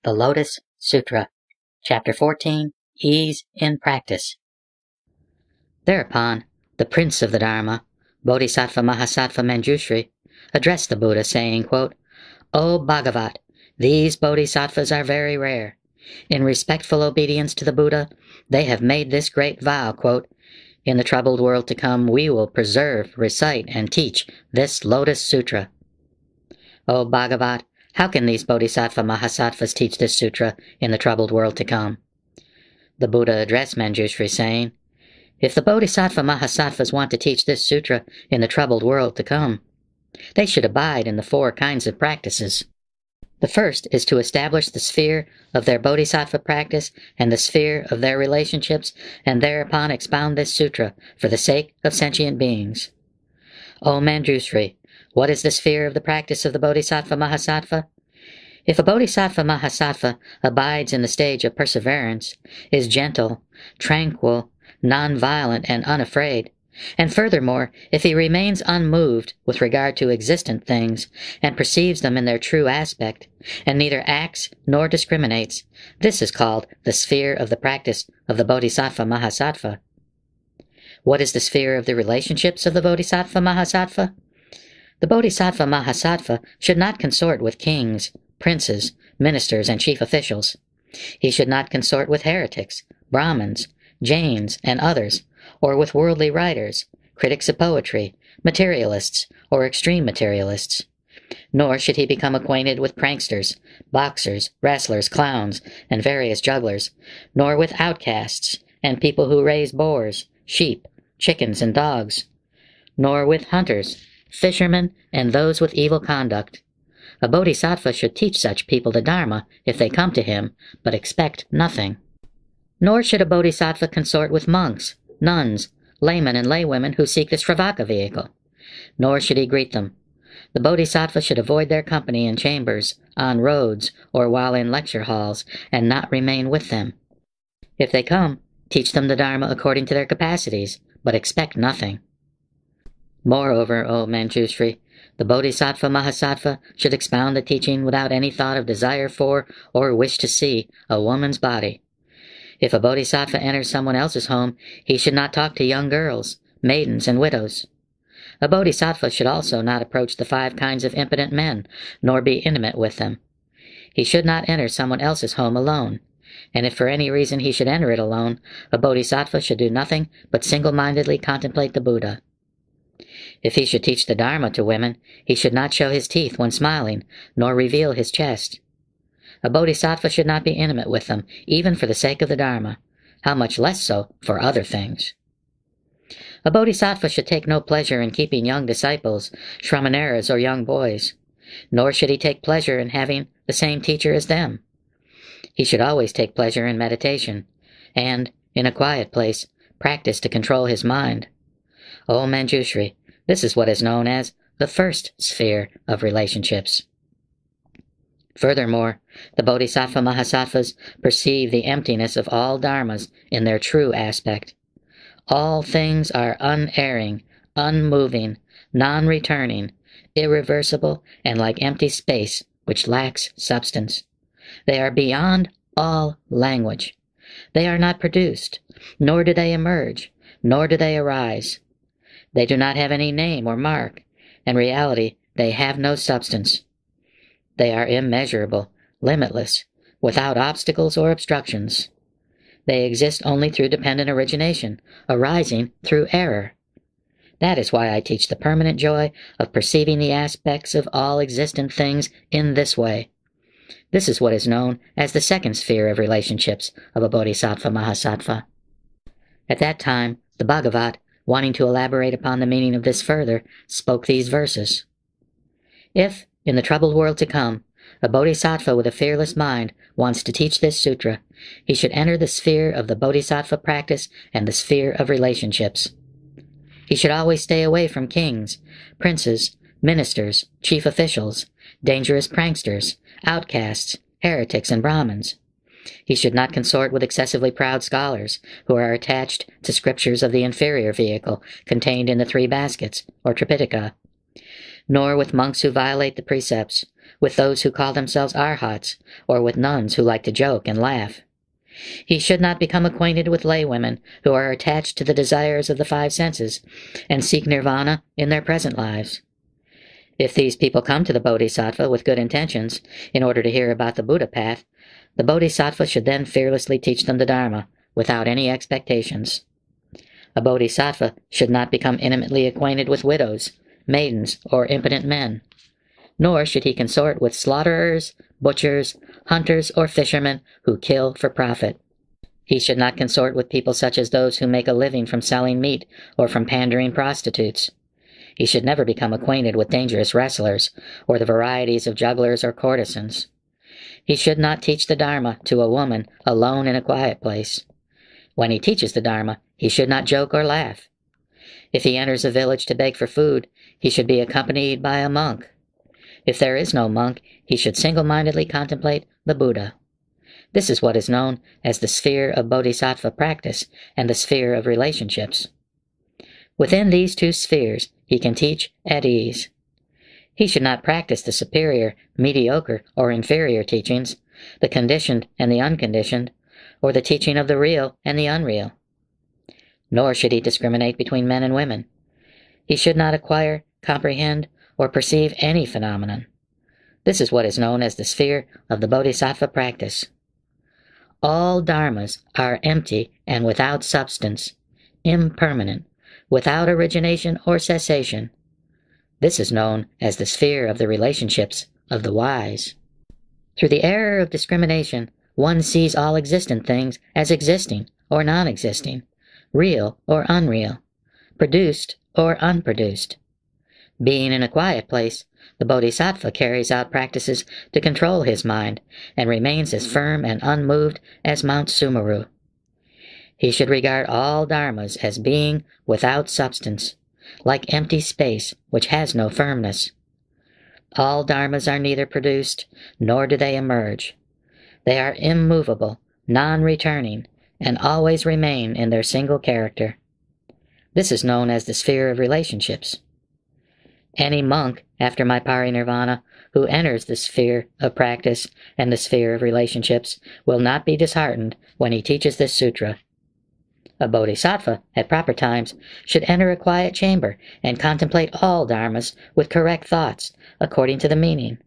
The Lotus Sutra, Chapter 14, Ease in Practice. Thereupon, the Prince of the Dharma, Bodhisattva Mahasattva Manjushri, addressed the Buddha, saying, quote, "O Bhagavat, these bodhisattvas are very rare. In respectful obedience to the Buddha, they have made this great vow, quote, in the troubled world to come, we will preserve, recite, and teach this Lotus Sutra. O Bhagavat, how can these bodhisattva mahasattvas teach this sutra in the troubled world to come?" The Buddha addressed Manjushri, saying, "If the bodhisattva mahasattvas want to teach this sutra in the troubled world to come, they should abide in the 4 kinds of practices. The first is to establish the sphere of their bodhisattva practice and the sphere of their relationships, and thereupon expound this sutra for the sake of sentient beings. O Manjushri, what is the sphere of the practice of the bodhisattva mahasattva? If a bodhisattva mahasattva abides in the stage of perseverance, is gentle, tranquil, non-violent, and unafraid, and furthermore, if he remains unmoved with regard to existent things, and perceives them in their true aspect, and neither acts nor discriminates, this is called the sphere of the practice of the bodhisattva mahasattva. What is the sphere of the relationships of the bodhisattva mahasattva? The bodhisattva mahasattva should not consort with kings, princes, ministers, and chief officials. He should not consort with heretics, Brahmins, Jains, and others, or with worldly writers, critics of poetry, materialists, or extreme materialists. Nor should he become acquainted with pranksters, boxers, wrestlers, clowns, and various jugglers, nor with outcasts, and people who raise boars, sheep, chickens, and dogs, nor with hunters, fishermen, and those with evil conduct. A bodhisattva should teach such people the Dharma if they come to him, but expect nothing. Nor should a bodhisattva consort with monks, nuns, laymen, and laywomen who seek the Sravaka vehicle. Nor should he greet them. The bodhisattva should avoid their company in chambers, on roads, or while in lecture halls, and not remain with them. If they come, teach them the Dharma according to their capacities, but expect nothing. Moreover, O Manjushri, the bodhisattva mahasattva should expound the teaching without any thought of desire for or wish to see a woman's body. If a bodhisattva enters someone else's home, he should not talk to young girls, maidens, and widows. A bodhisattva should also not approach the 5 kinds of impotent men, nor be intimate with them. He should not enter someone else's home alone, and if for any reason he should enter it alone, a bodhisattva should do nothing but single-mindedly contemplate the Buddha. If he should teach the Dharma to women, he should not show his teeth when smiling, nor reveal his chest. A bodhisattva should not be intimate with them, even for the sake of the Dharma, how much less so for other things. A bodhisattva should take no pleasure in keeping young disciples, shramaneras, or young boys, nor should he take pleasure in having the same teacher as them. He should always take pleasure in meditation, and, in a quiet place, practice to control his mind. O Manjushri, this is what is known as the first sphere of relationships. Furthermore, the bodhisattva mahasattvas perceive the emptiness of all dharmas in their true aspect. All things are unerring, unmoving, non-returning, irreversible, and like empty space which lacks substance. They are beyond all language. They are not produced, nor do they emerge, nor do they arise. They do not have any name or mark. In reality, they have no substance. They are immeasurable, limitless, without obstacles or obstructions. They exist only through dependent origination, arising through error. That is why I teach the permanent joy of perceiving the aspects of all existent things in this way. This is what is known as the second sphere of relationships of a bodhisattva mahasattva." At that time, the Bhagavat, wanting to elaborate upon the meaning of this further, spoke these verses. If, in the troubled world to come, a bodhisattva with a fearless mind wants to teach this sutra, he should enter the sphere of the bodhisattva practice and the sphere of relationships. He should always stay away from kings, princes, ministers, chief officials, dangerous pranksters, outcasts, heretics, and Brahmins. He should not consort with excessively proud scholars who are attached to scriptures of the inferior vehicle contained in the 3 baskets, or Tripitaka, nor with monks who violate the precepts, with those who call themselves arhats, or with nuns who like to joke and laugh. He should not become acquainted with laywomen who are attached to the desires of the five senses and seek nirvana in their present lives. If these people come to the bodhisattva with good intentions in order to hear about the Buddha path, the bodhisattva should then fearlessly teach them the Dharma without any expectations. A bodhisattva should not become intimately acquainted with widows, maidens, or impotent men, nor should he consort with slaughterers, butchers, hunters, or fishermen who kill for profit. He should not consort with people such as those who make a living from selling meat or from pandering prostitutes. He should never become acquainted with dangerous wrestlers or the varieties of jugglers or courtesans. He should not teach the Dharma to a woman alone in a quiet place. When he teaches the Dharma, he should not joke or laugh. If he enters a village to beg for food, he should be accompanied by a monk. If there is no monk, he should single-mindedly contemplate the Buddha. This is what is known as the sphere of bodhisattva practice and the sphere of relationships. Within these two spheres, he can teach at ease. He should not practice the superior, mediocre, or inferior teachings, the conditioned and the unconditioned, or the teaching of the real and the unreal. Nor should he discriminate between men and women. He should not acquire, comprehend, or perceive any phenomenon. This is what is known as the sphere of the bodhisattva practice. All dharmas are empty and without substance, impermanent, without origination or cessation. This is known as the sphere of the relationships of the wise. Through the error of discrimination, one sees all existent things as existing or non-existing, real or unreal, produced or unproduced. Being in a quiet place, the bodhisattva carries out practices to control his mind and remains as firm and unmoved as Mount Sumeru. He should regard all dharmas as being without substance, like empty space which has no firmness. All dharmas are neither produced nor do they emerge. They are immovable, non-returning, and always remain in their single character. This is known as the sphere of relationships. Any monk, after my parinirvana, who enters the sphere of practice and the sphere of relationships will not be disheartened when he teaches this sutra. A bodhisattva, at proper times, should enter a quiet chamber and contemplate all dharmas with correct thoughts, according to the meaning.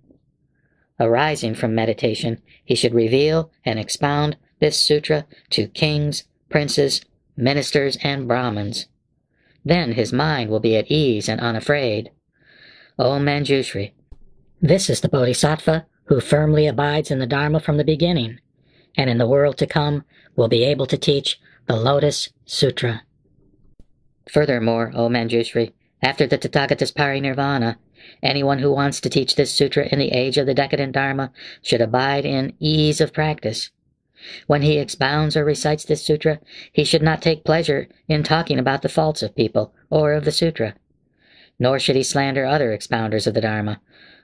Arising from meditation, he should reveal and expound this sutra to kings, princes, ministers, and Brahmins. Then his mind will be at ease and unafraid. O Manjushri, this is the bodhisattva who firmly abides in the Dharma from the beginning, and in the world to come will be able to teach the Lotus Sutra. Furthermore, O Manjushri, after the Tathagata's parinirvana, anyone who wants to teach this sutra in the age of the decadent Dharma should abide in ease of practice. When he expounds or recites this sutra, he should not take pleasure in talking about the faults of people or of the sutra. Nor should he slander other expounders of the Dharma,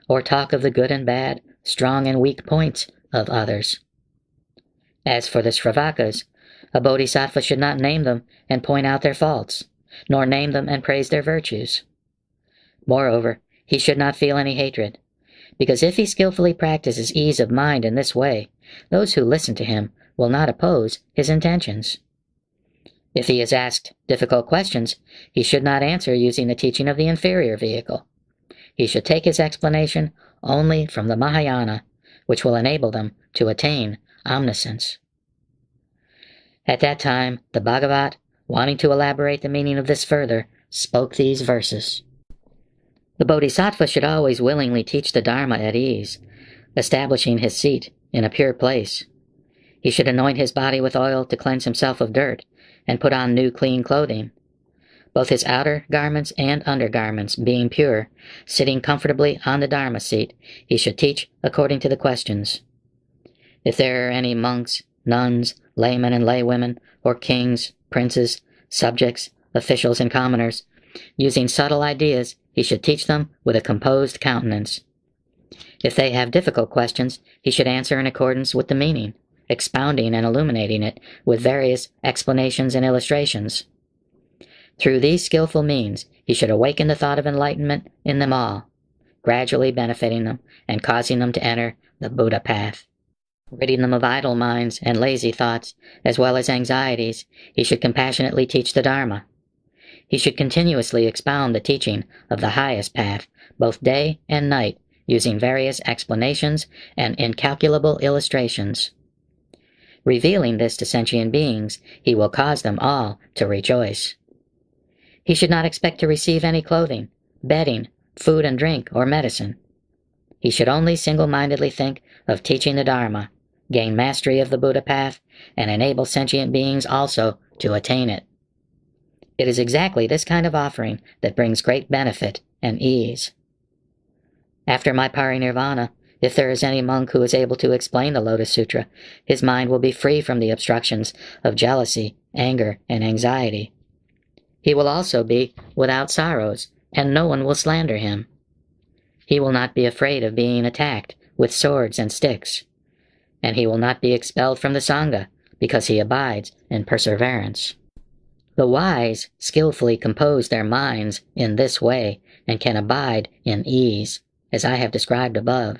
or talk of the good and bad, strong and weak points of others. As for the Sravakas, a bodhisattva should not name them and point out their faults, nor name them and praise their virtues. Moreover, he should not feel any hatred, because if he skillfully practices ease of mind in this way, those who listen to him will not oppose his intentions. If he is asked difficult questions, he should not answer using the teaching of the inferior vehicle. He should take his explanation only from the Mahayana, which will enable them to attain omniscience. At that time, the Bhagavat, wanting to elaborate the meaning of this further, spoke these verses. The bodhisattva should always willingly teach the Dharma at ease, establishing his seat in a pure place. He should anoint his body with oil to cleanse himself of dirt, and put on new clean clothing, both his outer garments and undergarments being pure. Sitting comfortably on the Dharma seat, he should teach according to the questions. If there are any monks, nuns, laymen and laywomen, or kings, princes, subjects, officials, and commoners, using subtle ideas, he should teach them with a composed countenance. If they have difficult questions, he should answer in accordance with the meaning, expounding and illuminating it with various explanations and illustrations. Through these skillful means, he should awaken the thought of enlightenment in them all. gradually benefiting them and causing them to enter the Buddha path. Ridding them of idle minds and lazy thoughts, as well as anxieties, he should compassionately teach the Dharma. He should continuously expound the teaching of the highest path, both day and night, using various explanations and incalculable illustrations. Revealing this to sentient beings, he will cause them all to rejoice. He should not expect to receive any clothing, bedding, food and drink, or medicine. He should only single-mindedly think of teaching the Dharma, gain mastery of the Buddha path, and enable sentient beings also to attain it. It is exactly this kind of offering that brings great benefit and ease. After my parinirvana, if there is any monk who is able to explain the Lotus Sutra, his mind will be free from the obstructions of jealousy, anger, and anxiety. He will also be without sorrows, and no one will slander him. He will not be afraid of being attacked with swords and sticks, and he will not be expelled from the Sangha, because he abides in perseverance. The wise skillfully compose their minds in this way, and can abide in ease, as I have described above.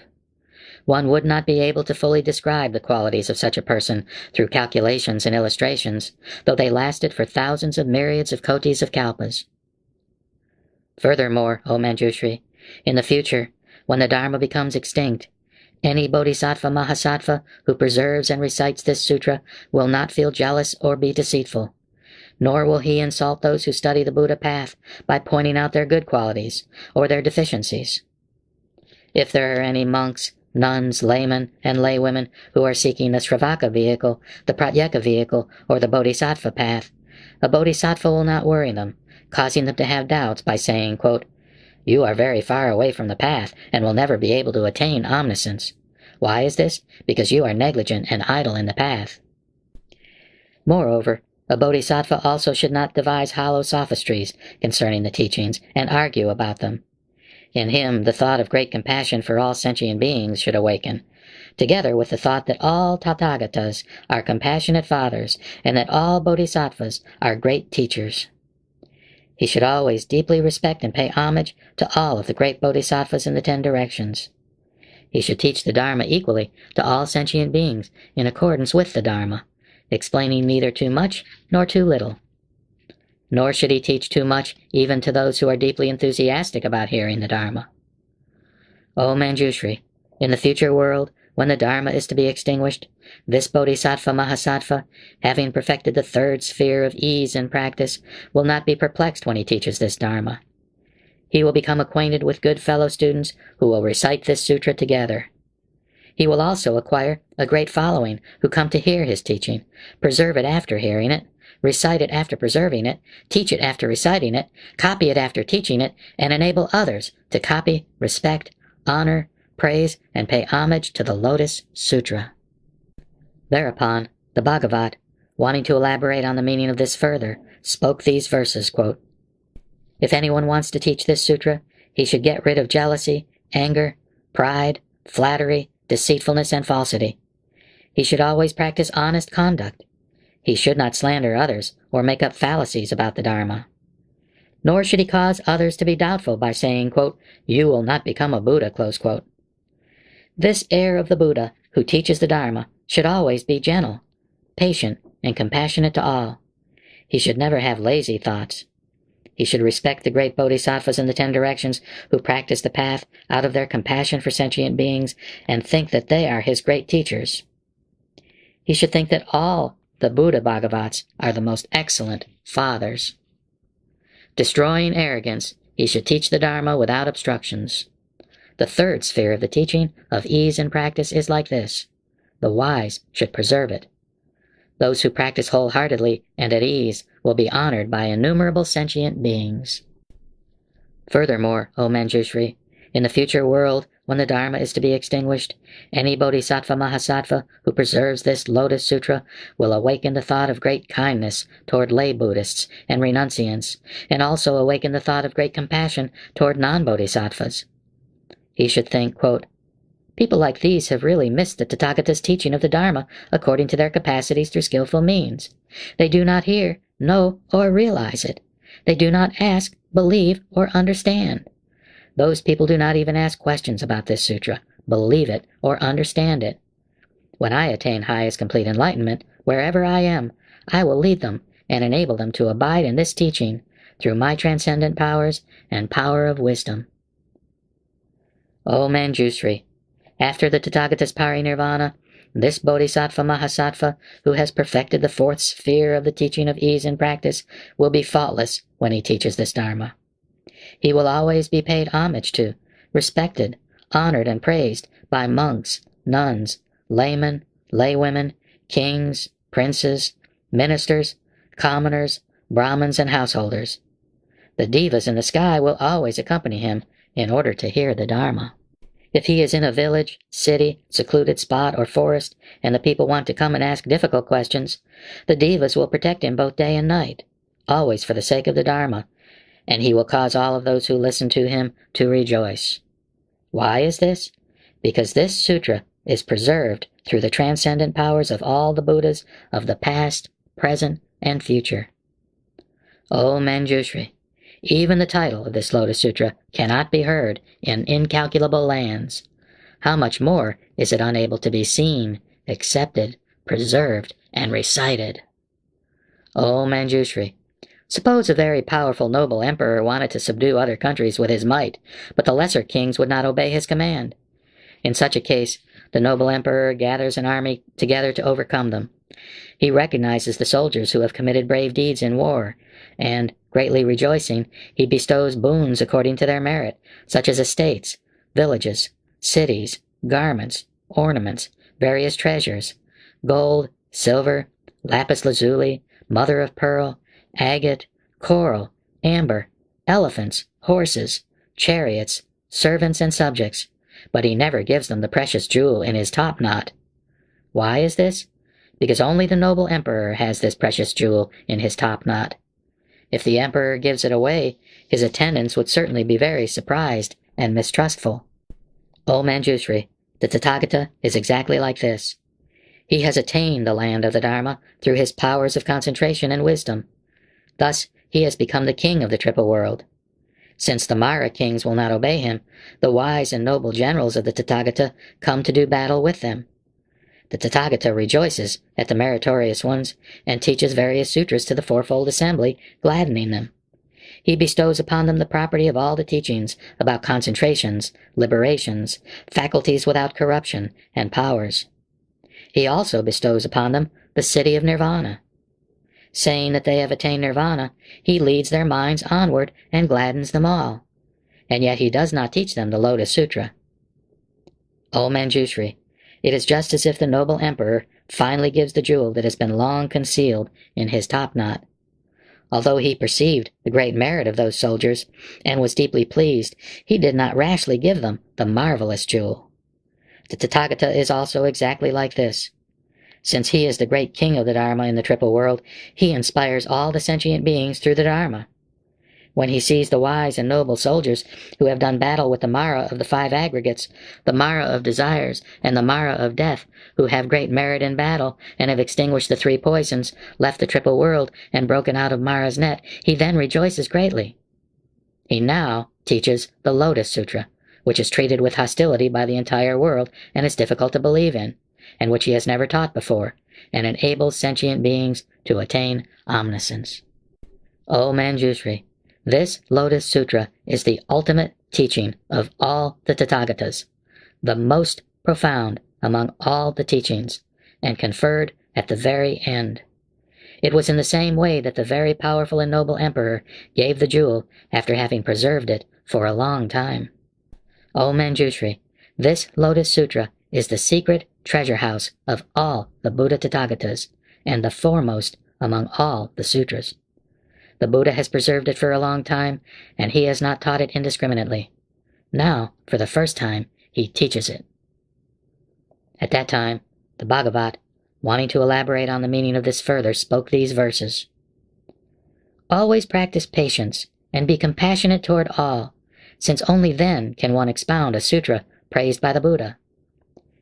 One would not be able to fully describe the qualities of such a person through calculations and illustrations, though they lasted for thousands of myriads of kotis of kalpas. Furthermore, O Manjushri, in the future, when the Dharma becomes extinct, any bodhisattva mahasattva who preserves and recites this sutra will not feel jealous or be deceitful, nor will he insult those who study the Buddha path by pointing out their good qualities or their deficiencies. If there are any monks, nuns, laymen, and laywomen who are seeking the Sravaka vehicle, the Pratyeka vehicle, or the Bodhisattva path, a bodhisattva will not worry them, causing them to have doubts by saying, quote, "You are very far away from the path and will never be able to attain omniscience. Why is this? Because you are negligent and idle in the path." Moreover, a bodhisattva also should not devise hollow sophistries concerning the teachings and argue about them. In him the thought of great compassion for all sentient beings should awaken, together with the thought that all Tathagatas are compassionate fathers and that all bodhisattvas are great teachers. He should always deeply respect and pay homage to all of the great bodhisattvas in the 10 directions. He should teach the Dharma equally to all sentient beings in accordance with the Dharma, explaining neither too much nor too little. Nor should he teach too much even to those who are deeply enthusiastic about hearing the Dharma. O Manjushri, in the future world, when the Dharma is to be extinguished, this Bodhisattva Mahasattva, having perfected the 3rd sphere of ease in practice, will not be perplexed when he teaches this Dharma. He will become acquainted with good fellow students who will recite this sutra together. He will also acquire a great following who come to hear his teaching, preserve it after hearing it, recite it after preserving it, teach it after reciting it, copy it after teaching it, and enable others to copy, respect, honor, praise, and pay homage to the Lotus Sutra. Thereupon, the Bhagavat, wanting to elaborate on the meaning of this further, spoke these verses, quote, "If anyone wants to teach this sutra, he should get rid of jealousy, anger, pride, flattery, deceitfulness, and falsity. He should always practice honest conduct. He should not slander others or make up fallacies about the Dharma. Nor should he cause others to be doubtful by saying, quote, 'You will not become a Buddha,' close quote. This heir of the Buddha, who teaches the Dharma, should always be gentle, patient, and compassionate to all. He should never have lazy thoughts. He should respect the great bodhisattvas in the 10 directions who practice the path out of their compassion for sentient beings and think that they are his great teachers. He should think that all the Buddha Bhagavats are the most excellent fathers. Destroying arrogance, he should teach the Dharma without obstructions. The 3rd sphere of the teaching of ease in practice is like this. The wise should preserve it. Those who practice wholeheartedly and at ease will be honored by innumerable sentient beings. Furthermore, O Manjushri, in the future world, when the Dharma is to be extinguished, any Bodhisattva Mahasattva who preserves this Lotus Sutra will awaken the thought of great kindness toward lay Buddhists and renunciants, and also awaken the thought of great compassion toward non-Bodhisattvas. He should think, quote, "People like these have really missed the Tathagata's teaching of the Dharma according to their capacities through skillful means. They do not hear, know, or realize it. They do not ask, believe, or understand. those people do not even ask questions about this sutra, believe it, or understand it. When I attain highest complete enlightenment, wherever I am, I will lead them and enable them to abide in this teaching through my transcendent powers and power of wisdom. O Manjushri, after the Tathagata's parinirvana, this Bodhisattva Mahasattva, who has perfected the fourth sphere of the teaching of ease and practice, will be faultless when he teaches this Dharma. He will always be paid homage to, respected, honored, and praised by monks, nuns, laymen, laywomen, kings, princes, ministers, commoners, Brahmins, and householders. The devas in the sky will always accompany him in order to hear the Dharma. If he is in a village, city, secluded spot, or forest, and the people want to come and ask difficult questions, the devas will protect him both day and night, always for the sake of the Dharma, and he will cause all of those who listen to him to rejoice. Why is this? Because this sutra is preserved through the transcendent powers of all the Buddhas of the past, present, and future. O Manjushri, even the title of this Lotus Sutra cannot be heard in incalculable lands. How much more is it unable to be seen, accepted, preserved, and recited? O Manjushri, suppose a very powerful noble emperor wanted to subdue other countries with his might, but the lesser kings would not obey his command. In such a case, the noble emperor gathers an army together to overcome them. He recognizes the soldiers who have committed brave deeds in war, and, greatly rejoicing, he bestows boons according to their merit, such as estates, villages, cities, garments, ornaments, various treasures, gold, silver, lapis lazuli, mother of pearl, agate, coral, amber, elephants, horses, chariots, servants, and subjects, but he never gives them the precious jewel in his top knot. Why is this? Because only the noble emperor has this precious jewel in his top knot. If the emperor gives it away, his attendants would certainly be very surprised and mistrustful. O Manjushri, the Tathagata is exactly like this. He has attained the land of the Dharma through his powers of concentration and wisdom. Thus, he has become the king of the triple world. Since the Mara kings will not obey him, the wise and noble generals of the Tathagata come to do battle with them. The Tathagata rejoices at the meritorious ones and teaches various sutras to the fourfold assembly, gladdening them. He bestows upon them the property of all the teachings about concentrations, liberations, faculties without corruption, and powers. He also bestows upon them the city of Nirvana. Saying that they have attained Nirvana, he leads their minds onward and gladdens them all. And yet he does not teach them the Lotus Sutra. O Manjushri, it is just as if the noble emperor finally gives the jewel that has been long concealed in his top knot. Although he perceived the great merit of those soldiers and was deeply pleased, he did not rashly give them the marvelous jewel. The Tathagata is also exactly like this. Since he is the great king of the Dharma in the triple world, he inspires all the sentient beings through the Dharma. When he sees the wise and noble soldiers who have done battle with the Mara of the five aggregates, the Mara of desires, and the Mara of death, who have great merit in battle, and have extinguished the three poisons, left the triple world, and broken out of Mara's net, he then rejoices greatly. He now teaches the Lotus Sutra, which is treated with hostility by the entire world and is difficult to believe in, and which he has never taught before, and enables sentient beings to attain omniscience. O Manjushri, this Lotus Sutra is the ultimate teaching of all the Tathagatas, the most profound among all the teachings, and conferred at the very end. It was in the same way that the very powerful and noble emperor gave the jewel after having preserved it for a long time. O Manjushri, this Lotus Sutra is the secret treasure house of all the Buddha Tathagatas, and the foremost among all the sutras. The Buddha has preserved it for a long time, and he has not taught it indiscriminately. Now, for the first time, he teaches it. At that time, the Bhagavat, wanting to elaborate on the meaning of this further, spoke these verses. Always practice patience, and be compassionate toward all, since only then can one expound a sutra praised by the Buddha.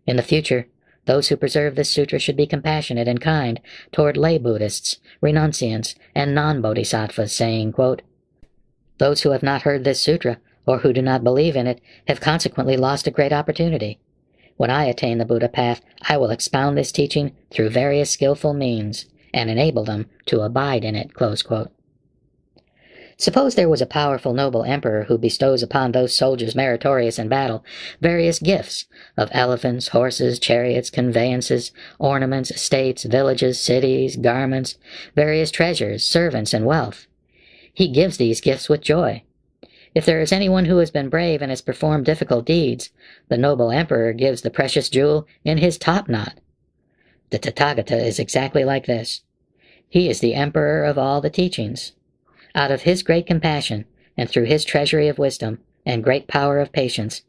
In the future, those who preserve this sutra should be compassionate and kind toward lay Buddhists, renunciants, and non-bodhisattvas, saying, quote, "Those who have not heard this sutra, or who do not believe in it have consequently lost a great opportunity. When I attain the Buddha path, I will expound this teaching through various skillful means, and enable them to abide in it." Close quote. Suppose there was a powerful noble emperor who bestows upon those soldiers meritorious in battle various gifts of elephants, horses, chariots, conveyances, ornaments, estates, villages, cities, garments, various treasures, servants, and wealth. He gives these gifts with joy. If there is anyone who has been brave and has performed difficult deeds, the noble emperor gives the precious jewel in his topknot. The Tathagata is exactly like this. He is the emperor of all the teachings. Out of his great compassion, and through his treasury of wisdom and great power of patience,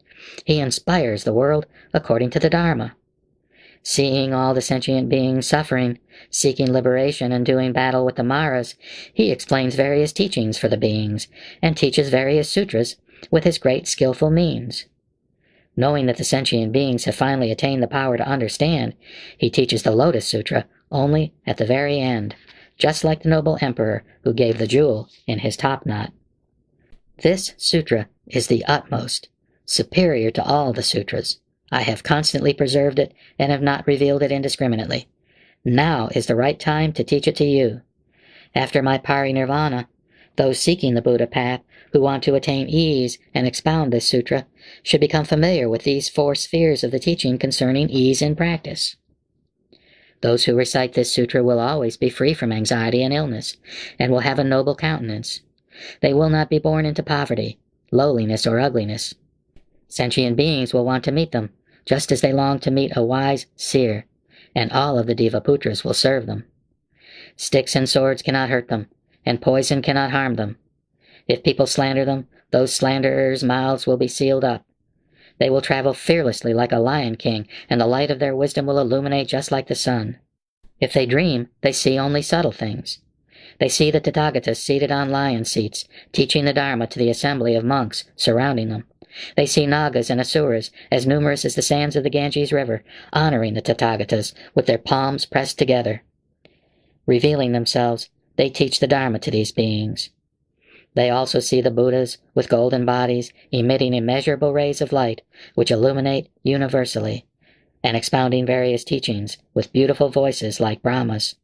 he inspires the world according to the Dharma. Seeing all the sentient beings suffering, seeking liberation, and doing battle with the Maras, he explains various teachings for the beings, and teaches various sutras with his great skillful means. Knowing that the sentient beings have finally attained the power to understand, he teaches the Lotus Sutra only at the very end, just like the noble emperor who gave the jewel in his topknot. This sutra is the utmost, superior to all the sutras. I have constantly preserved it and have not revealed it indiscriminately. Now is the right time to teach it to you. After my parinirvana, those seeking the Buddha path who want to attain ease and expound this sutra should become familiar with these 4 spheres of the teaching concerning ease in practice. Those who recite this sutra will always be free from anxiety and illness, and will have a noble countenance. They will not be born into poverty, lowliness, or ugliness. Sentient beings will want to meet them, just as they long to meet a wise seer, and all of the Devaputras will serve them. Sticks and swords cannot hurt them, and poison cannot harm them. If people slander them, those slanderers' mouths will be sealed up. They will travel fearlessly like a lion king, and the light of their wisdom will illuminate just like the sun. If they dream, they see only subtle things. They see the Tathagatas seated on lion seats, teaching the Dharma to the assembly of monks surrounding them. They see Nagas and Asuras, as numerous as the sands of the Ganges River, honoring the Tathagatas with their palms pressed together. Revealing themselves, they teach the Dharma to these beings. They also see the Buddhas with golden bodies, emitting immeasurable rays of light, which illuminate universally, and expounding various teachings with beautiful voices like Brahmas.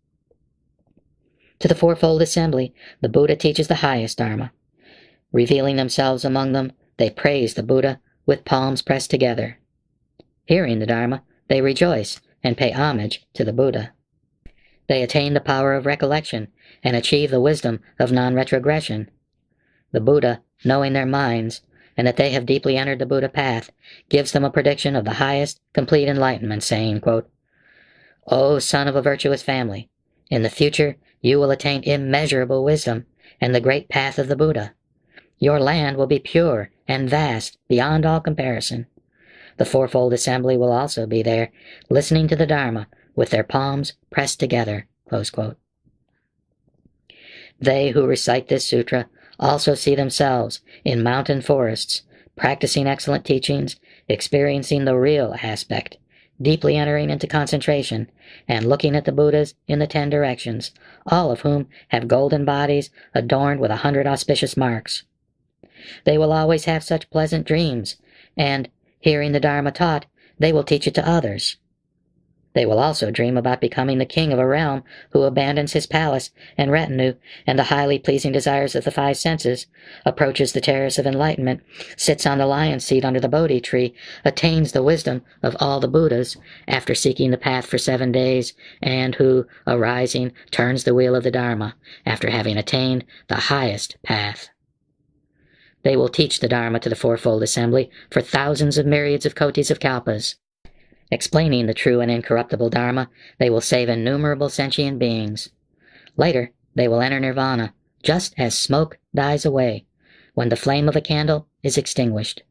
To the fourfold assembly, the Buddha teaches the highest Dharma. Revealing themselves among them, they praise the Buddha with palms pressed together. Hearing the Dharma, they rejoice and pay homage to the Buddha. They attain the power of recollection and achieve the wisdom of non-retrogression. The Buddha, knowing their minds, and that they have deeply entered the Buddha path, gives them a prediction of the highest, complete enlightenment, saying, quote, "O son of a virtuous family, in the future you will attain immeasurable wisdom and the great path of the Buddha. Your land will be pure and vast beyond all comparison. The fourfold assembly will also be there, listening to the Dharma with their palms pressed together." Close quote. They who recite this sutra also see themselves in mountain forests, practicing excellent teachings, experiencing the real aspect, deeply entering into concentration, and looking at the Buddhas in the 10 directions, all of whom have golden bodies adorned with 100 auspicious marks. They will always have such pleasant dreams, and, hearing the Dharma taught, they will teach it to others. They will also dream about becoming the king of a realm who abandons his palace and retinue and the highly pleasing desires of the 5 senses, approaches the terrace of enlightenment, sits on the lion seat under the Bodhi tree, attains the wisdom of all the Buddhas after seeking the path for 7 days, and who, arising, turns the wheel of the Dharma after having attained the highest path. They will teach the Dharma to the fourfold assembly for thousands of myriads of kotis of kalpas. Explaining the true and incorruptible Dharma, they will save innumerable sentient beings. Later, they will enter nirvana, just as smoke dies away, when the flame of a candle is extinguished.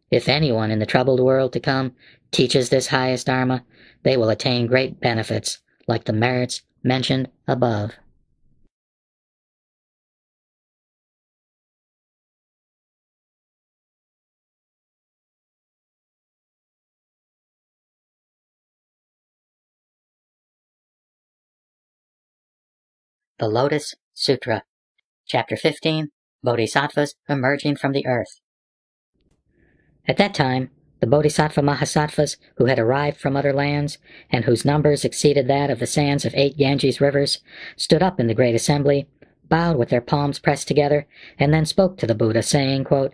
If anyone in the troubled world to come teaches this highest Dharma, they will attain great benefits, like the merits mentioned above. The Lotus Sutra, Chapter 15, Bodhisattvas Emerging from the Earth. At that time, the Bodhisattva Mahasattvas who had arrived from other lands, and whose numbers exceeded that of the sands of 8 Ganges rivers, stood up in the great assembly, bowed with their palms pressed together, and then spoke to the Buddha, saying, quote,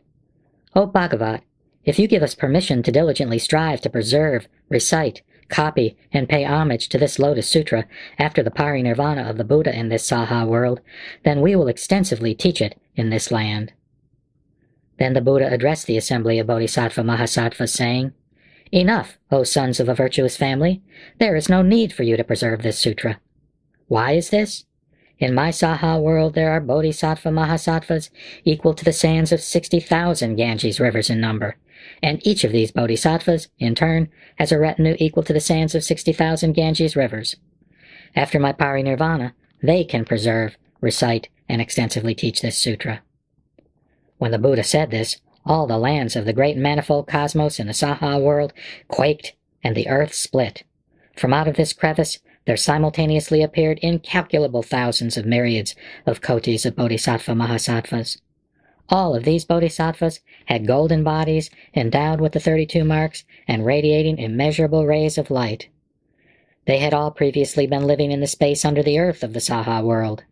"O Bhagavat, if you give us permission to diligently strive to preserve, recite, copy, and pay homage to this Lotus Sutra after the parinirvana of the Buddha in this Saha world, then we will extensively teach it in this land." Then the Buddha addressed the assembly of Bodhisattva Mahasattvas, saying, "Enough, O sons of a virtuous family. There is no need for you to preserve this sutra. Why is this? In my Saha world there are Bodhisattva Mahasattvas equal to the sands of 60,000 Ganges rivers in number, and each of these Bodhisattvas, in turn, has a retinue equal to the sands of 60,000 Ganges rivers. After my parinirvana, they can preserve, recite, and extensively teach this sutra." When the Buddha said this, all the lands of the great manifold cosmos in the Saha world quaked, and the earth split. From out of this crevice there simultaneously appeared incalculable thousands of myriads of kotis of Bodhisattva Mahasattvas. All of these Bodhisattvas had golden bodies endowed with the 32 marks and radiating immeasurable rays of light. They had all previously been living in the space under the earth of the Saha world.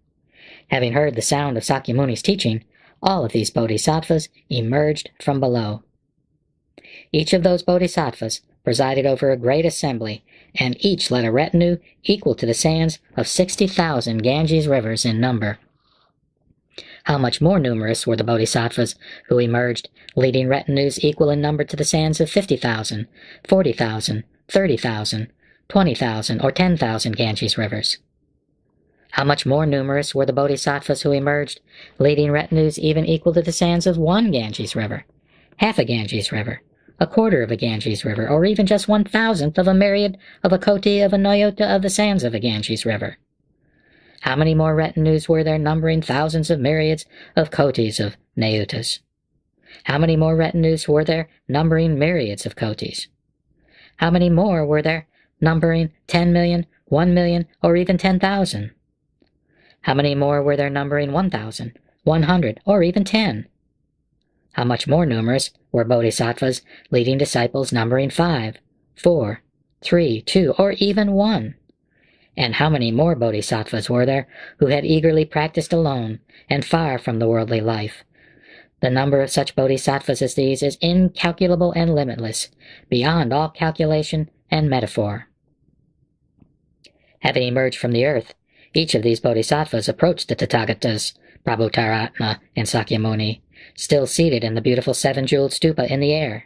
Having heard the sound of Sakyamuni's teaching, all of these Bodhisattvas emerged from below. Each of those Bodhisattvas presided over a great assembly, and each led a retinue equal to the sands of 60,000 Ganges rivers in number. How much more numerous were the Bodhisattvas who emerged, leading retinues equal in number to the sands of 50,000, 40,000, 30,000, 20,000, or 10,000 Ganges rivers. How much more numerous were the Bodhisattvas who emerged, leading retinues even equal to the sands of 1 Ganges river, half a Ganges river, a quarter of a Ganges river, or even just 1,000th of a myriad of a koti of a nyota of the sands of a Ganges river. How many more retinues were there numbering thousands of myriads of kotis of nayutas? How many more retinues were there numbering myriads of kotis? How many more were there numbering 10 million, 1 million, or even 10,000? How many more were there numbering 1,000, 100, or even 10? How much more numerous were Bodhisattvas leading disciples numbering 5, 4, 3, 2, or even 1? And how many more Bodhisattvas were there who had eagerly practiced alone and far from the worldly life? The number of such Bodhisattvas as these is incalculable and limitless, beyond all calculation and metaphor. Having emerged from the earth, each of these Bodhisattvas approached the Tathagatas, Prabhutaratma, and Sakyamuni, still seated in the beautiful 7-jeweled stupa in the air.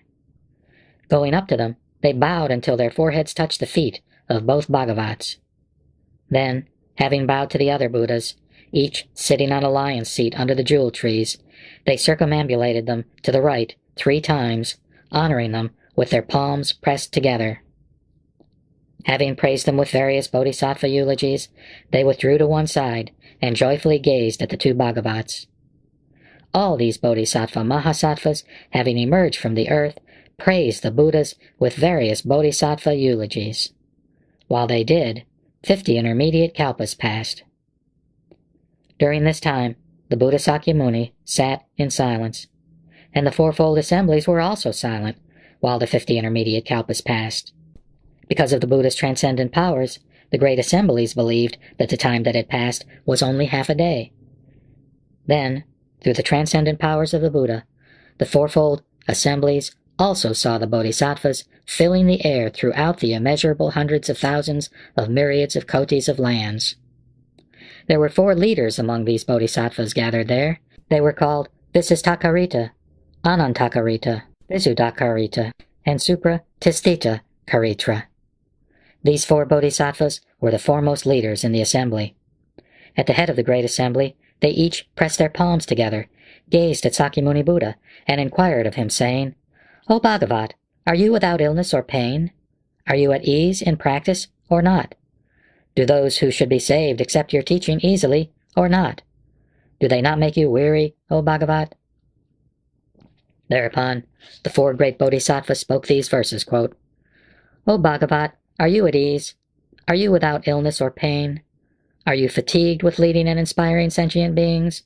Going up to them, they bowed until their foreheads touched the feet of both Bhagavats. Then, having bowed to the other Buddhas, each sitting on a lion's seat under the jewel trees, they circumambulated them to the right 3 times, honoring them with their palms pressed together. Having praised them with various Bodhisattva eulogies, they withdrew to one side and joyfully gazed at the 2 Bhagavats. All these Bodhisattva Mahasattvas, having emerged from the earth, praised the Buddhas with various Bodhisattva eulogies. While they did, 50 intermediate kalpas passed. During this time, the Buddha Sakyamuni sat in silence, and the fourfold assemblies were also silent while the 50 intermediate kalpas passed. Because of the Buddha's transcendent powers, the great assemblies believed that the time that had passed was only half a day. Then, through the transcendent powers of the Buddha, the fourfold assemblies also saw the Bodhisattvas filling the air throughout the immeasurable hundreds of thousands of myriads of kotis of lands. There were 4 leaders among these Bodhisattvas gathered there. They were called Visistakarita, Anantakarita, Visudakarita, and Supratistita Karitra. These 4 Bodhisattvas were the foremost leaders in the assembly. At the head of the great assembly, they each pressed their palms together, gazed at Sakyamuni Buddha, and inquired of him, saying, "O Bhagavat, are you without illness or pain? Are you at ease in practice or not? Do those who should be saved accept your teaching easily or not? Do they not make you weary, O Bhagavat?" Thereupon, the 4 great Bodhisattvas spoke these verses, quote, "O Bhagavat, are you at ease? Are you without illness or pain? Are you fatigued with leading and inspiring sentient beings?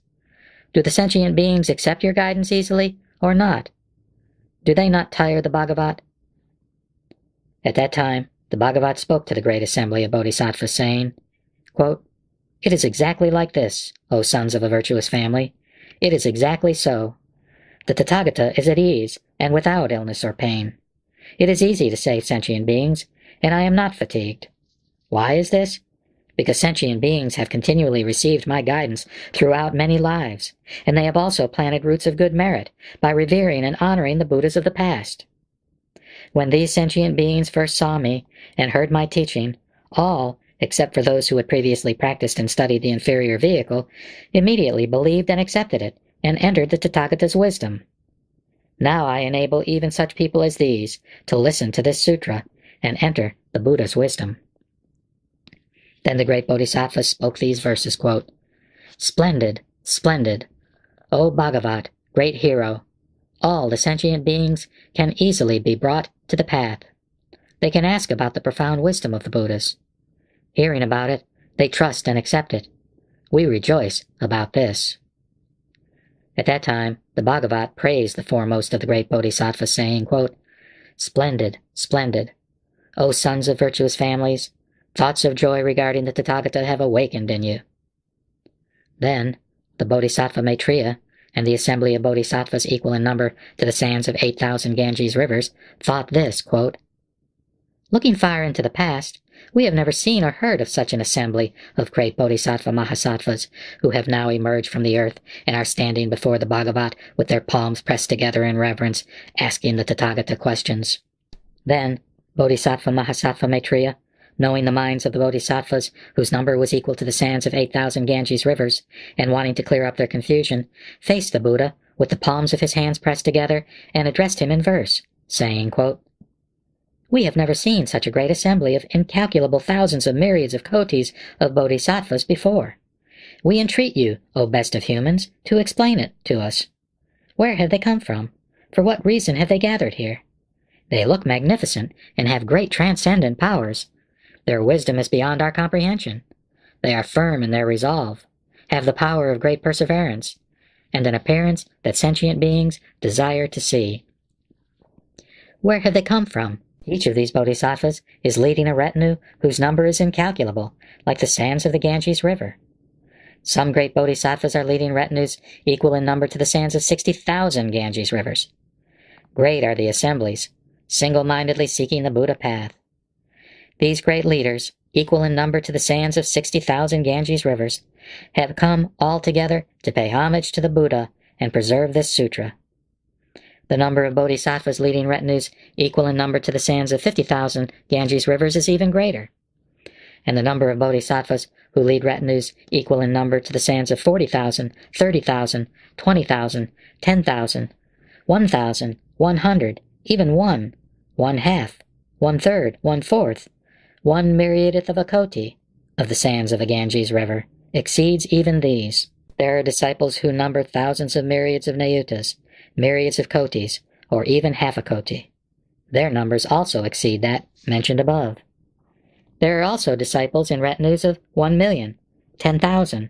Do the sentient beings accept your guidance easily or not? Do they not tire the Bhagavat? At that time, the Bhagavat spoke to the great assembly of bodhisattvas, saying, quote, "It is exactly like this, O sons of a virtuous family. It is exactly so. The Tathagata is at ease and without illness or pain. It is easy to save sentient beings, and I am not fatigued. Why is this? Because sentient beings have continually received my guidance throughout many lives, and they have also planted roots of good merit by revering and honoring the Buddhas of the past. When these sentient beings first saw me and heard my teaching, all, except for those who had previously practiced and studied the inferior vehicle, immediately believed and accepted it, and entered the Tathagata's wisdom. Now I enable even such people as these to listen to this sutra and enter the Buddha's wisdom." Then the great Bodhisattva spoke these verses, quote, "Splendid, splendid, O Bhagavat, great hero, all the sentient beings can easily be brought to the path. They can ask about the profound wisdom of the Buddhas. Hearing about it, they trust and accept it. We rejoice about this." At that time, the Bhagavat praised the foremost of the great Bodhisattvas, saying, quote, "Splendid, splendid, O sons of virtuous families, thoughts of joy regarding the Tathagata have awakened in you." Then, the Bodhisattva Maitreya and the assembly of bodhisattvas equal in number to the sands of 8,000 Ganges rivers thought this, quote, "Looking far into the past, we have never seen or heard of such an assembly of great bodhisattva mahasattvas who have now emerged from the earth and are standing before the Bhagavat with their palms pressed together in reverence, asking the Tathagata questions." Then, Bodhisattva Mahasattva Maitreya, knowing the minds of the bodhisattvas, whose number was equal to the sands of 8,000 Ganges rivers, and wanting to clear up their confusion, faced the Buddha with the palms of his hands pressed together and addressed him in verse, saying, quote, "We have never seen such a great assembly of incalculable thousands of myriads of kotis of bodhisattvas before. We entreat you, O best of humans, to explain it to us. Where have they come from? For what reason have they gathered here? They look magnificent and have great transcendent powers. Their wisdom is beyond our comprehension. They are firm in their resolve, have the power of great perseverance, and an appearance that sentient beings desire to see. Where have they come from? Each of these bodhisattvas is leading a retinue whose number is incalculable, like the sands of the Ganges River. Some great bodhisattvas are leading retinues equal in number to the sands of 60,000 Ganges rivers. Great are the assemblies, single-mindedly seeking the Buddha path. These great leaders, equal in number to the sands of 60,000 Ganges rivers, have come all together to pay homage to the Buddha and preserve this sutra. The number of bodhisattvas leading retinues equal in number to the sands of 50,000 Ganges rivers is even greater. And the number of bodhisattvas who lead retinues equal in number to the sands of 40,000, 30,000, 20,000, 10,000, 1,000, 100, even one half, 1/3, 1/4, 1/myriadth of a koti of the sands of the Ganges River exceeds even these. There are disciples who number thousands of myriads of nayutas, myriads of kotis, or even half a koti. Their numbers also exceed that mentioned above. There are also disciples in retinues of 1,000,000, 10,000,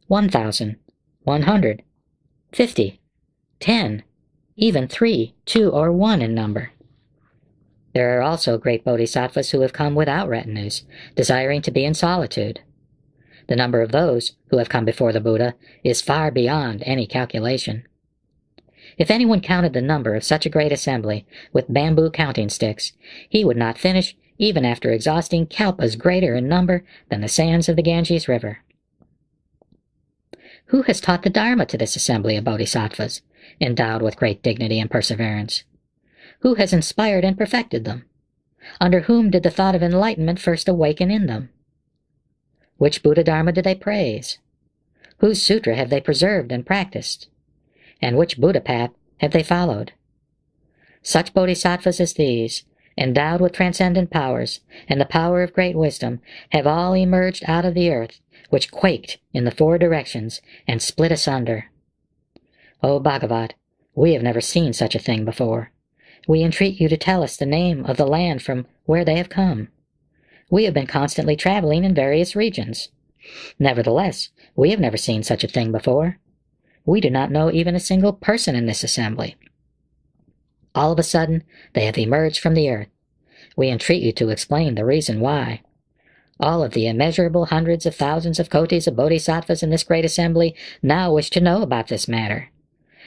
1,000, 100, 50, 10, even 3, 2, or 1 in number. There are also great bodhisattvas who have come without retinues, desiring to be in solitude. The number of those who have come before the Buddha is far beyond any calculation. If anyone counted the number of such a great assembly with bamboo counting sticks, he would not finish even after exhausting kalpas greater in number than the sands of the Ganges River. Who has taught the Dharma to this assembly of bodhisattvas, endowed with great dignity and perseverance? Who has inspired and perfected them? Under whom did the thought of enlightenment first awaken in them? Which Buddha Dharma do they praise? Whose sutra have they preserved and practiced? And which Buddha path have they followed? Such bodhisattvas as these, endowed with transcendent powers and the power of great wisdom, have all emerged out of the earth, which quaked in the 4 directions and split asunder. O Bhagavat, we have never seen such a thing before. We entreat you to tell us the name of the land from where they have come. We have been constantly traveling in various regions. Nevertheless, we have never seen such a thing before. We do not know even a single person in this assembly. All of a sudden, they have emerged from the earth. We entreat you to explain the reason why. All of the immeasurable hundreds of thousands of kotis of bodhisattvas in this great assembly now wish to know about this matter.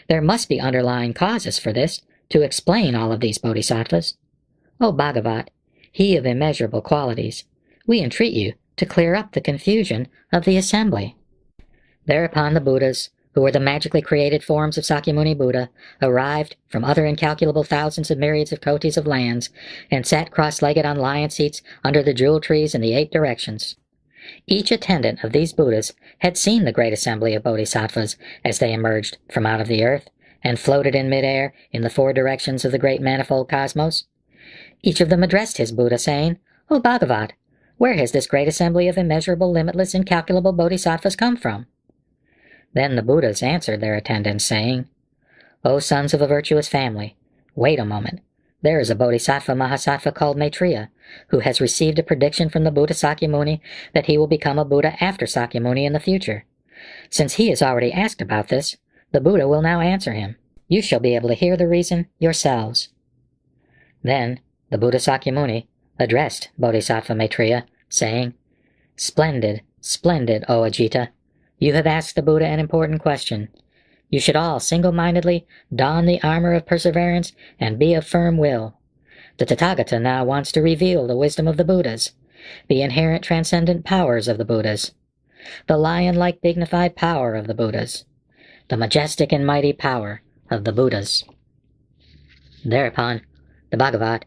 There must be underlying causes for this, to explain all of these bodhisattvas. O Bhagavat, he of immeasurable qualities, we entreat you to clear up the confusion of the assembly. Thereupon the Buddhas, who were the magically created forms of Sakyamuni Buddha, arrived from other incalculable thousands of myriads of kotis of lands, and sat cross-legged on lion seats under the jewel trees in the 8 directions. Each attendant of these Buddhas had seen the great assembly of bodhisattvas as they emerged from out of the earth and floated in midair in the 4 directions of the great manifold cosmos. Each of them addressed his Buddha, saying, O Bhagavat, where has this great assembly of immeasurable, limitless, incalculable bodhisattvas come from? Then the Buddhas answered their attendants, saying, O sons of a virtuous family, wait a moment. There is a bodhisattva mahasattva called Maitreya, who has received a prediction from the Buddha Sakyamuni that he will become a Buddha after Sakyamuni in the future. Since he has already asked about this, the Buddha will now answer him. You shall be able to hear the reason yourselves. Then the Buddha Sakyamuni addressed Bodhisattva Maitreya, saying, Splendid, splendid, O Ajita. You have asked the Buddha an important question. You should all single-mindedly don the armor of perseverance and be of firm will. The Tathagata now wants to reveal the wisdom of the Buddhas, the inherent transcendent powers of the Buddhas, the lion-like dignified power of the Buddhas, the majestic and mighty power of the Buddhas. Thereupon, the Bhagavat,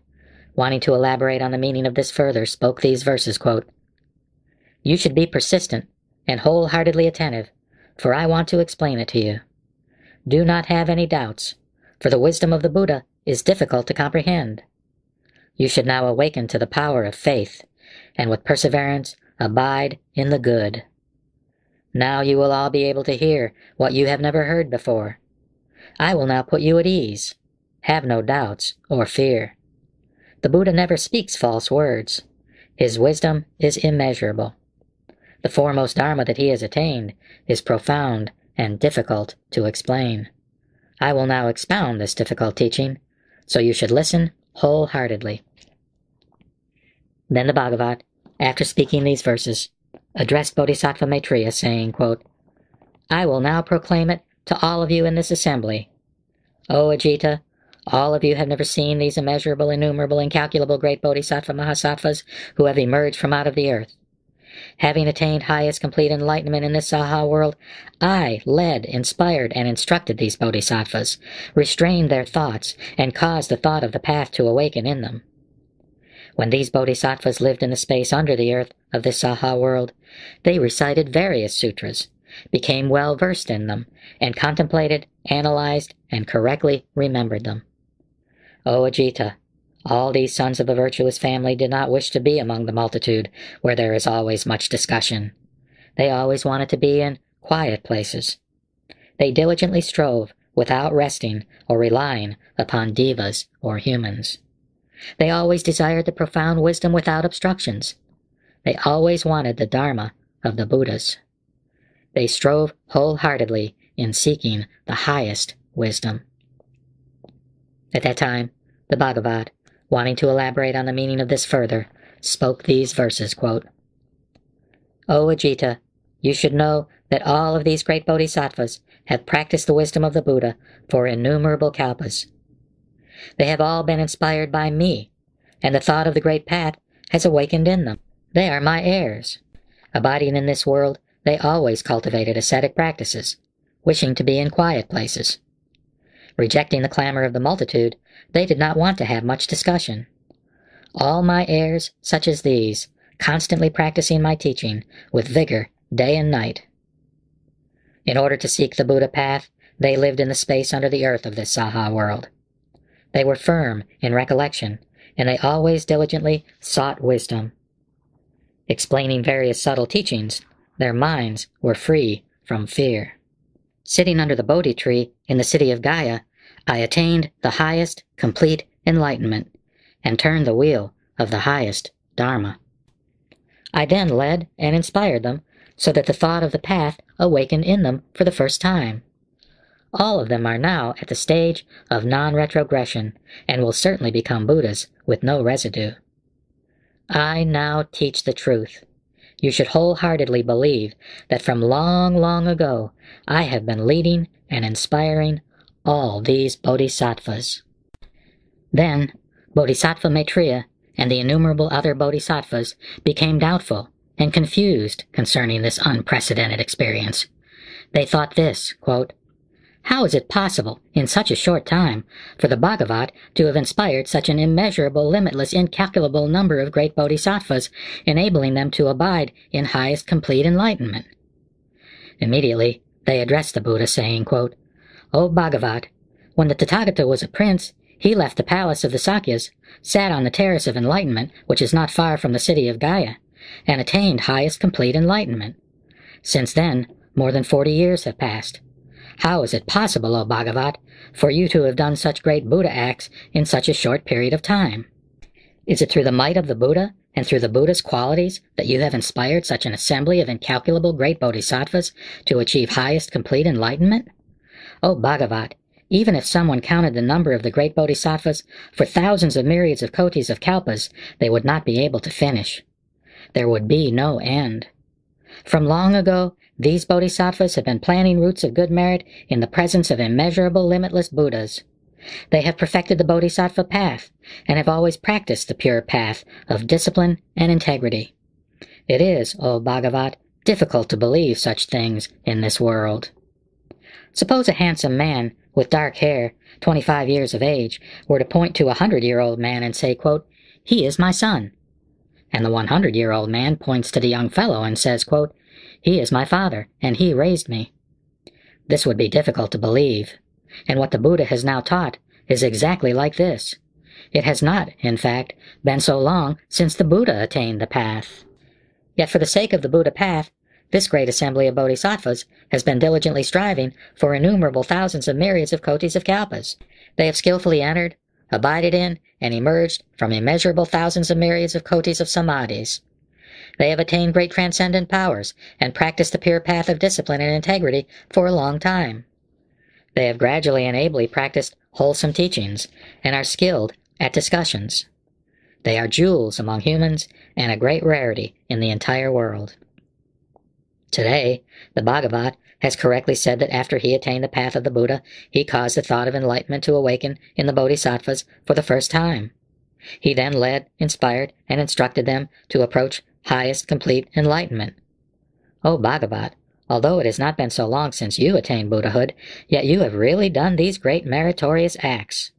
wanting to elaborate on the meaning of this further, spoke these verses, quote, You should be persistent and wholeheartedly attentive, for I want to explain it to you. Do not have any doubts, for the wisdom of the Buddha is difficult to comprehend. You should now awaken to the power of faith, and with perseverance abide in the good. Now you will all be able to hear what you have never heard before. I will now put you at ease. Have no doubts or fear. The Buddha never speaks false words. His wisdom is immeasurable. The foremost Dharma that he has attained is profound and difficult to explain. I will now expound this difficult teaching, so you should listen wholeheartedly. Then the Bhagavat, after speaking these verses, addressed Bodhisattva Maitreya, saying, quote, I will now proclaim it to all of you in this assembly. O Ajita, all of you have never seen these immeasurable, innumerable, incalculable great Bodhisattva Mahasattvas who have emerged from out of the earth. Having attained highest complete enlightenment in this Saha world, I led, inspired, and instructed these Bodhisattvas, restrained their thoughts, and caused the thought of the path to awaken in them. When these Bodhisattvas lived in the space under the earth of this Saha world, they recited various sutras, became well versed in them, and contemplated, analyzed, and correctly remembered them. O Ajita, all these sons of a virtuous family did not wish to be among the multitude where there is always much discussion. They always wanted to be in quiet places. They diligently strove without resting or relying upon devas or humans. They always desired the profound wisdom without obstructions. They always wanted the Dharma of the Buddhas. They strove wholeheartedly in seeking the highest wisdom. At that time, the Bhagavat, wanting to elaborate on the meaning of this further, spoke these verses, quote, O Ajita, you should know that all of these great bodhisattvas have practiced the wisdom of the Buddha for innumerable kalpas. They have all been inspired by me, and the thought of the great path has awakened in them. They are my heirs. Abiding in this world, they always cultivated ascetic practices, wishing to be in quiet places. Rejecting the clamor of the multitude, they did not want to have much discussion. All my heirs, such as these, constantly practicing my teaching with vigor day and night. In order to seek the Buddha path, they lived in the space under the earth of this Saha world. They were firm in recollection, and they always diligently sought wisdom. Explaining various subtle teachings, their minds were free from fear. Sitting under the Bodhi tree in the city of Gaya, I attained the highest complete enlightenment and turned the wheel of the highest Dharma. I then led and inspired them so that the thought of the path awakened in them for the first time. All of them are now at the stage of non-retrogression and will certainly become Buddhas with no residue. I now teach the truth. You should wholeheartedly believe that from long, long ago I have been leading and inspiring all these bodhisattvas. Then Bodhisattva Maitreya and the innumerable other bodhisattvas became doubtful and confused concerning this unprecedented experience. They thought this, quote, "How is it possible, in such a short time, for the Bhagavat to have inspired such an immeasurable, limitless, incalculable number of great bodhisattvas, enabling them to abide in highest complete enlightenment?" Immediately, they addressed the Buddha, saying, quote, "O Bhagavat, when the Tathagata was a prince, he left the palace of the Sakyas, sat on the terrace of enlightenment, which is not far from the city of Gaya, and attained highest complete enlightenment. Since then, more than 40 years have passed. How is it possible, O Bhagavat, for you to have done such great Buddha acts in such a short period of time? Is it through the might of the Buddha and through the Buddha's qualities that you have inspired such an assembly of incalculable great bodhisattvas to achieve highest complete enlightenment? O Bhagavat, even if someone counted the number of the great bodhisattvas for thousands of myriads of kotis of kalpas, they would not be able to finish. There would be no end. From long ago, these bodhisattvas have been planting roots of good merit in the presence of immeasurable, limitless Buddhas. They have perfected the bodhisattva path and have always practiced the pure path of discipline and integrity. It is, O Bhagavat, difficult to believe such things in this world. Suppose a handsome man with dark hair, 25 years of age, were to point to a 100-year-old man and say, quote, 'He is my son.' And the 100-year-old man points to the young fellow and says, quote, 'He is my father, and he raised me.' This would be difficult to believe, and what the Buddha has now taught is exactly like this. It has not, in fact, been so long since the Buddha attained the path. Yet for the sake of the Buddha path, this great assembly of bodhisattvas has been diligently striving for innumerable thousands of myriads of kotis of kalpas. They have skillfully entered, abided in, and emerged from immeasurable thousands of myriads of kotis of samadhis. They have attained great transcendent powers and practiced the pure path of discipline and integrity for a long time. They have gradually and ably practiced wholesome teachings and are skilled at discussions. They are jewels among humans and a great rarity in the entire world. Today, the Bhagavat has correctly said that after he attained the path of the Buddha, he caused the thought of enlightenment to awaken in the bodhisattvas for the first time. He then led, inspired, and instructed them to approach highest complete enlightenment. O Bhagavat, although it has not been so long since you attained Buddhahood, yet you have really done these great meritorious acts.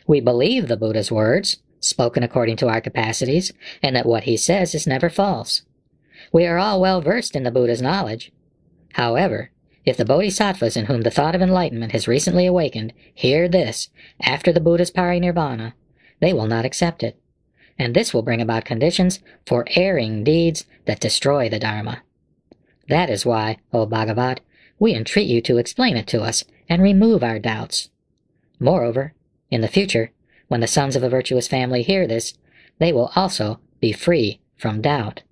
We believe the Buddha's words, spoken according to our capacities, and that what he says is never false. We are all well versed in the Buddha's knowledge. However, if the bodhisattvas in whom the thought of enlightenment has recently awakened hear this after the Buddha's parinirvana, they will not accept it, and this will bring about conditions for erring deeds that destroy the Dharma. That is why, O Bhagavat, we entreat you to explain it to us and remove our doubts. Moreover, in the future, when the sons of a virtuous family hear this, they will also be free from doubt."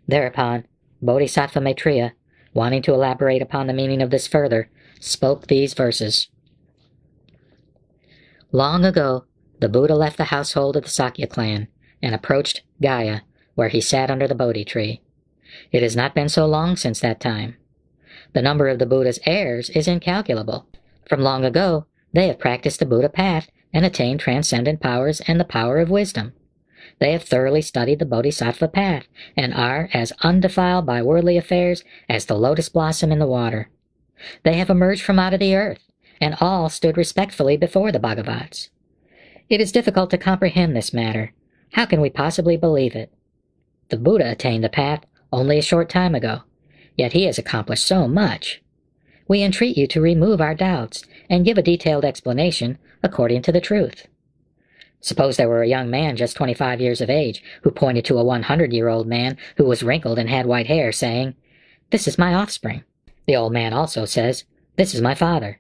Thereupon, Bodhisattva Maitreya, wanting to elaborate upon the meaning of this further, spoke these verses. Long ago, the Buddha left the household of the Sakya clan and approached Gaya, where he sat under the Bodhi tree. It has not been so long since that time. The number of the Buddha's heirs is incalculable. From long ago, they have practiced the Buddha path and attained transcendent powers and the power of wisdom. They have thoroughly studied the Bodhisattva path and are as undefiled by worldly affairs as the lotus blossom in the water. They have emerged from out of the earth, and all stood respectfully before the Bhagavats. It is difficult to comprehend this matter. How can we possibly believe it? The Buddha attained the path only a short time ago, yet he has accomplished so much. We entreat you to remove our doubts and give a detailed explanation according to the truth. Suppose there were a young man just 25 years of age who pointed to a 100-year-old man who was wrinkled and had white hair, saying, "This is my offspring." The old man also says, "This is my father."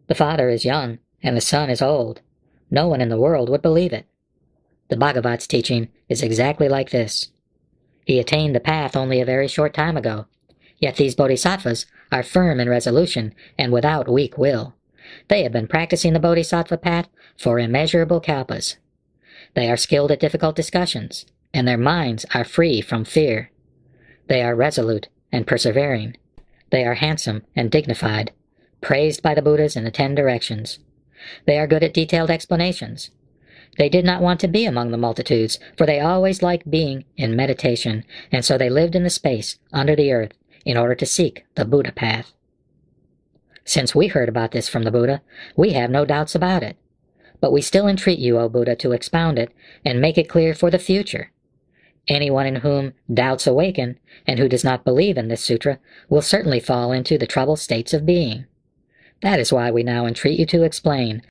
The father is young and the son is old. No one in the world would believe it. The Bhagavat's teaching is exactly like this. He attained the path only a very short time ago, yet these bodhisattvas are firm in resolution and without weak will. They have been practicing the Bodhisattva path for immeasurable kalpas. They are skilled at difficult discussions, and their minds are free from fear. They are resolute and persevering. They are handsome and dignified, praised by the Buddhas in the 10 directions. They are good at detailed explanations. They did not want to be among the multitudes, for they always liked being in meditation, and so they lived in the space under the earth in order to seek the Buddha path. Since we heard about this from the Buddha, we have no doubts about it. But we still entreat you, O Buddha, to expound it and make it clear for the future. Anyone in whom doubts awaken, and who does not believe in this sutra, will certainly fall into the troubled states of being. That is why we now entreat you to explain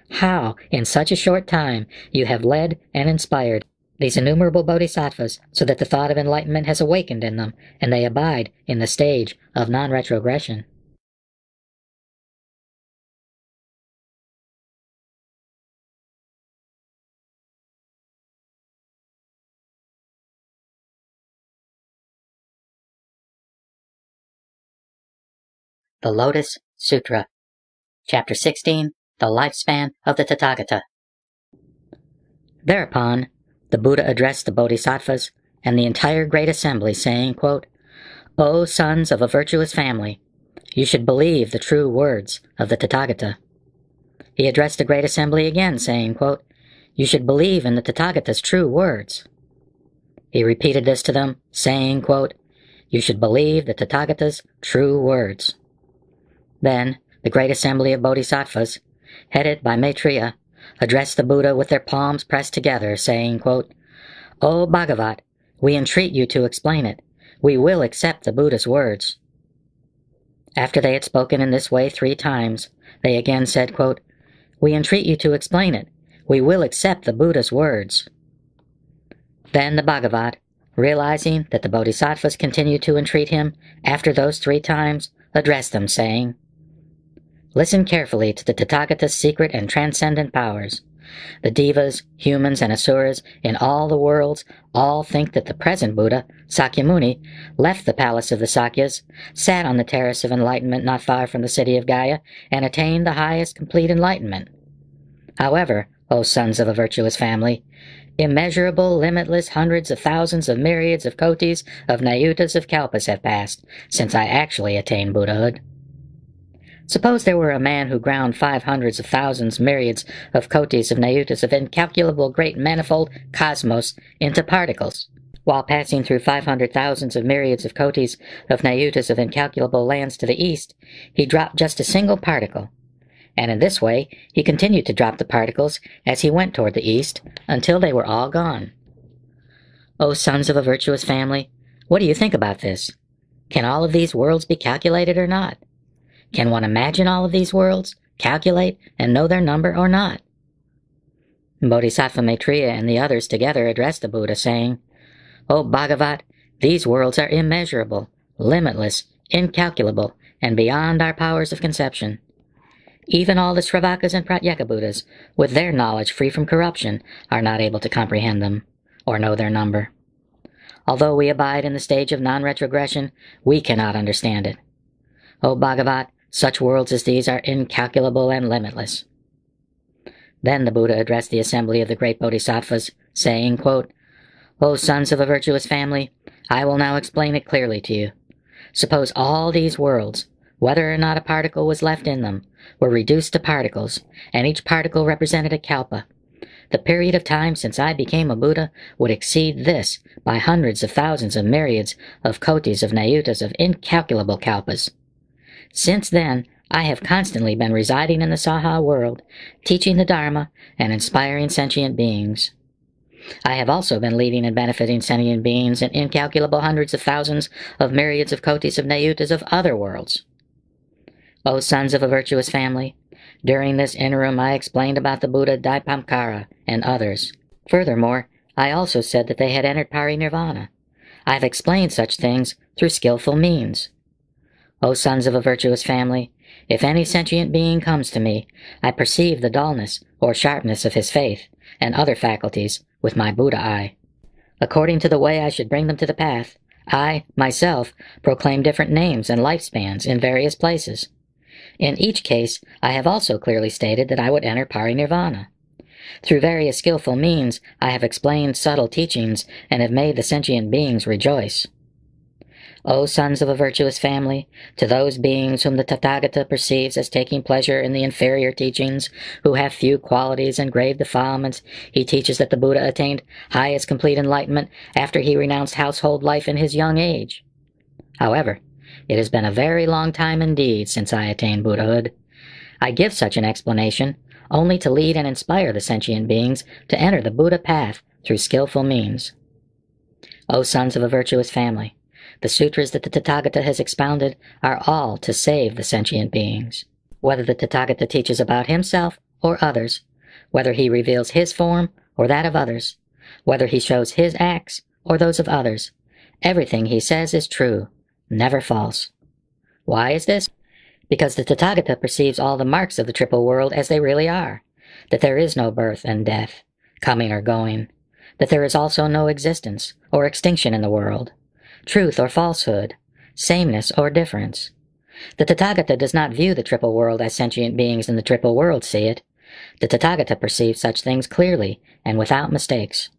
how, in such a short time, you have led and inspired these innumerable bodhisattvas so that the thought of enlightenment has awakened in them, and they abide in the stage of non-retrogression. The Lotus Sutra, Chapter 16, The Lifespan of the Tathagata. Thereupon, the Buddha addressed the bodhisattvas and the entire great assembly, saying, quote, O sons of a virtuous family, you should believe the true words of the Tathagata. He addressed the great assembly again, saying, quote, You should believe in the Tathagata's true words. He repeated this to them, saying, quote, You should believe the Tathagata's true words. Then, the great assembly of bodhisattvas, headed by Maitreya, addressed the Buddha with their palms pressed together, saying, quote, O Bhagavat, we entreat you to explain it. We will accept the Buddha's words. After they had spoken in this way 3 times, they again said, quote, We entreat you to explain it. We will accept the Buddha's words. Then the Bhagavat, realizing that the bodhisattvas continued to entreat him after those 3 times, addressed them, saying, Listen carefully to the Tathagata's secret and transcendent powers. The devas, humans, and asuras in all the worlds all think that the present Buddha, Sakyamuni, left the palace of the Sakyas, sat on the terrace of enlightenment not far from the city of Gaya, and attained the highest complete enlightenment. However, O sons of a virtuous family, immeasurable, limitless hundreds of thousands of myriads of kotis of nayutas of kalpas have passed since I actually attained Buddhahood. Suppose there were a man who ground 500s of thousands, myriads of kotis of nayutas of incalculable great manifold cosmos into particles. While passing through 500,000s of myriads of kotis of nayutas of incalculable lands to the east, he dropped just a single particle. And in this way, he continued to drop the particles as he went toward the east until they were all gone. O sons of a virtuous family, what do you think about this? Can all of these worlds be calculated or not? Can one imagine all of these worlds, calculate, and know their number or not? Bodhisattva Maitreya and the others together addressed the Buddha, saying, O Bhagavat, these worlds are immeasurable, limitless, incalculable, and beyond our powers of conception. Even all the Sravakas and Pratyeka Buddhas, with their knowledge free from corruption, are not able to comprehend them, or know their number. Although we abide in the stage of non-retrogression, we cannot understand it. O Bhagavat, such worlds as these are incalculable and limitless. Then the Buddha addressed the assembly of the great bodhisattvas, saying, quote, O sons of a virtuous family, I will now explain it clearly to you. Suppose all these worlds, whether or not a particle was left in them, were reduced to particles, and each particle represented a kalpa. The period of time since I became a Buddha would exceed this by hundreds of thousands of myriads of kotis of nayutas of incalculable kalpas. Since then, I have constantly been residing in the Saha world, teaching the Dharma and inspiring sentient beings. I have also been leading and benefiting sentient beings in incalculable hundreds of thousands of myriads of kotis of nayutas of other worlds. O sons of a virtuous family, during this interim I explained about the Buddha Dipamkara and others. Furthermore, I also said that they had entered parinirvana. I have explained such things through skillful means. O sons of a virtuous family, if any sentient being comes to me, I perceive the dullness or sharpness of his faith and other faculties with my Buddha eye. According to the way I should bring them to the path, I, myself, proclaim different names and lifespans in various places. In each case, I have also clearly stated that I would enter parinirvana. Through various skillful means, I have explained subtle teachings and have made the sentient beings rejoice. O sons of a virtuous family, to those beings whom the Tathagata perceives as taking pleasure in the inferior teachings, who have few qualities and grave defilements, he teaches that the Buddha attained highest complete enlightenment after he renounced household life in his young age. However, it has been a very long time indeed since I attained Buddhahood. I give such an explanation only to lead and inspire the sentient beings to enter the Buddha path through skillful means. O sons of a virtuous family, the sutras that the Tathagata has expounded are all to save the sentient beings. Whether the Tathagata teaches about himself or others, whether he reveals his form or that of others, whether he shows his acts or those of others, everything he says is true, never false. Why is this? Because the Tathagata perceives all the marks of the triple world as they really are, that there is no birth and death, coming or going, that there is also no existence or extinction in the world, truth or falsehood, sameness or difference. The Tathagata does not view the triple world as sentient beings in the triple world see it. The Tathagata perceives such things clearly and without mistakes.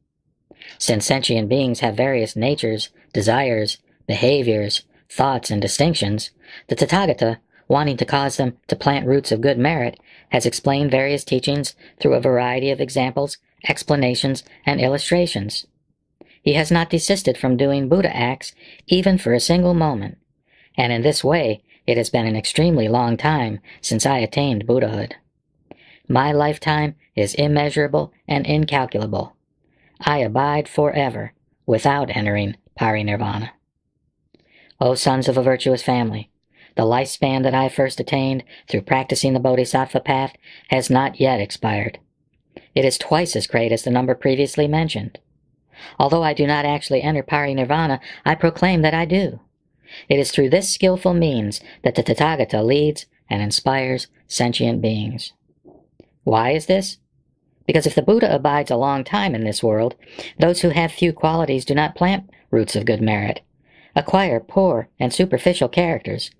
Since sentient beings have various natures, desires, behaviors, thoughts, and distinctions, the Tathagata, wanting to cause them to plant roots of good merit, has explained various teachings through a variety of examples, explanations, and illustrations. He has not desisted from doing Buddha acts even for a single moment, and in this way it has been an extremely long time since I attained Buddhahood. My lifetime is immeasurable and incalculable. I abide forever without entering parinirvana. O sons of a virtuous family, the lifespan that I first attained through practicing the Bodhisattva path has not yet expired. It is twice as great as the number previously mentioned. Although I do not actually enter parinirvana, I proclaim that I do. It is through this skillful means that the Tathagata leads and inspires sentient beings. Why is this? Because if the Buddha abides a long time in this world, those who have few qualities do not plant roots of good merit, acquire poor and superficial characters,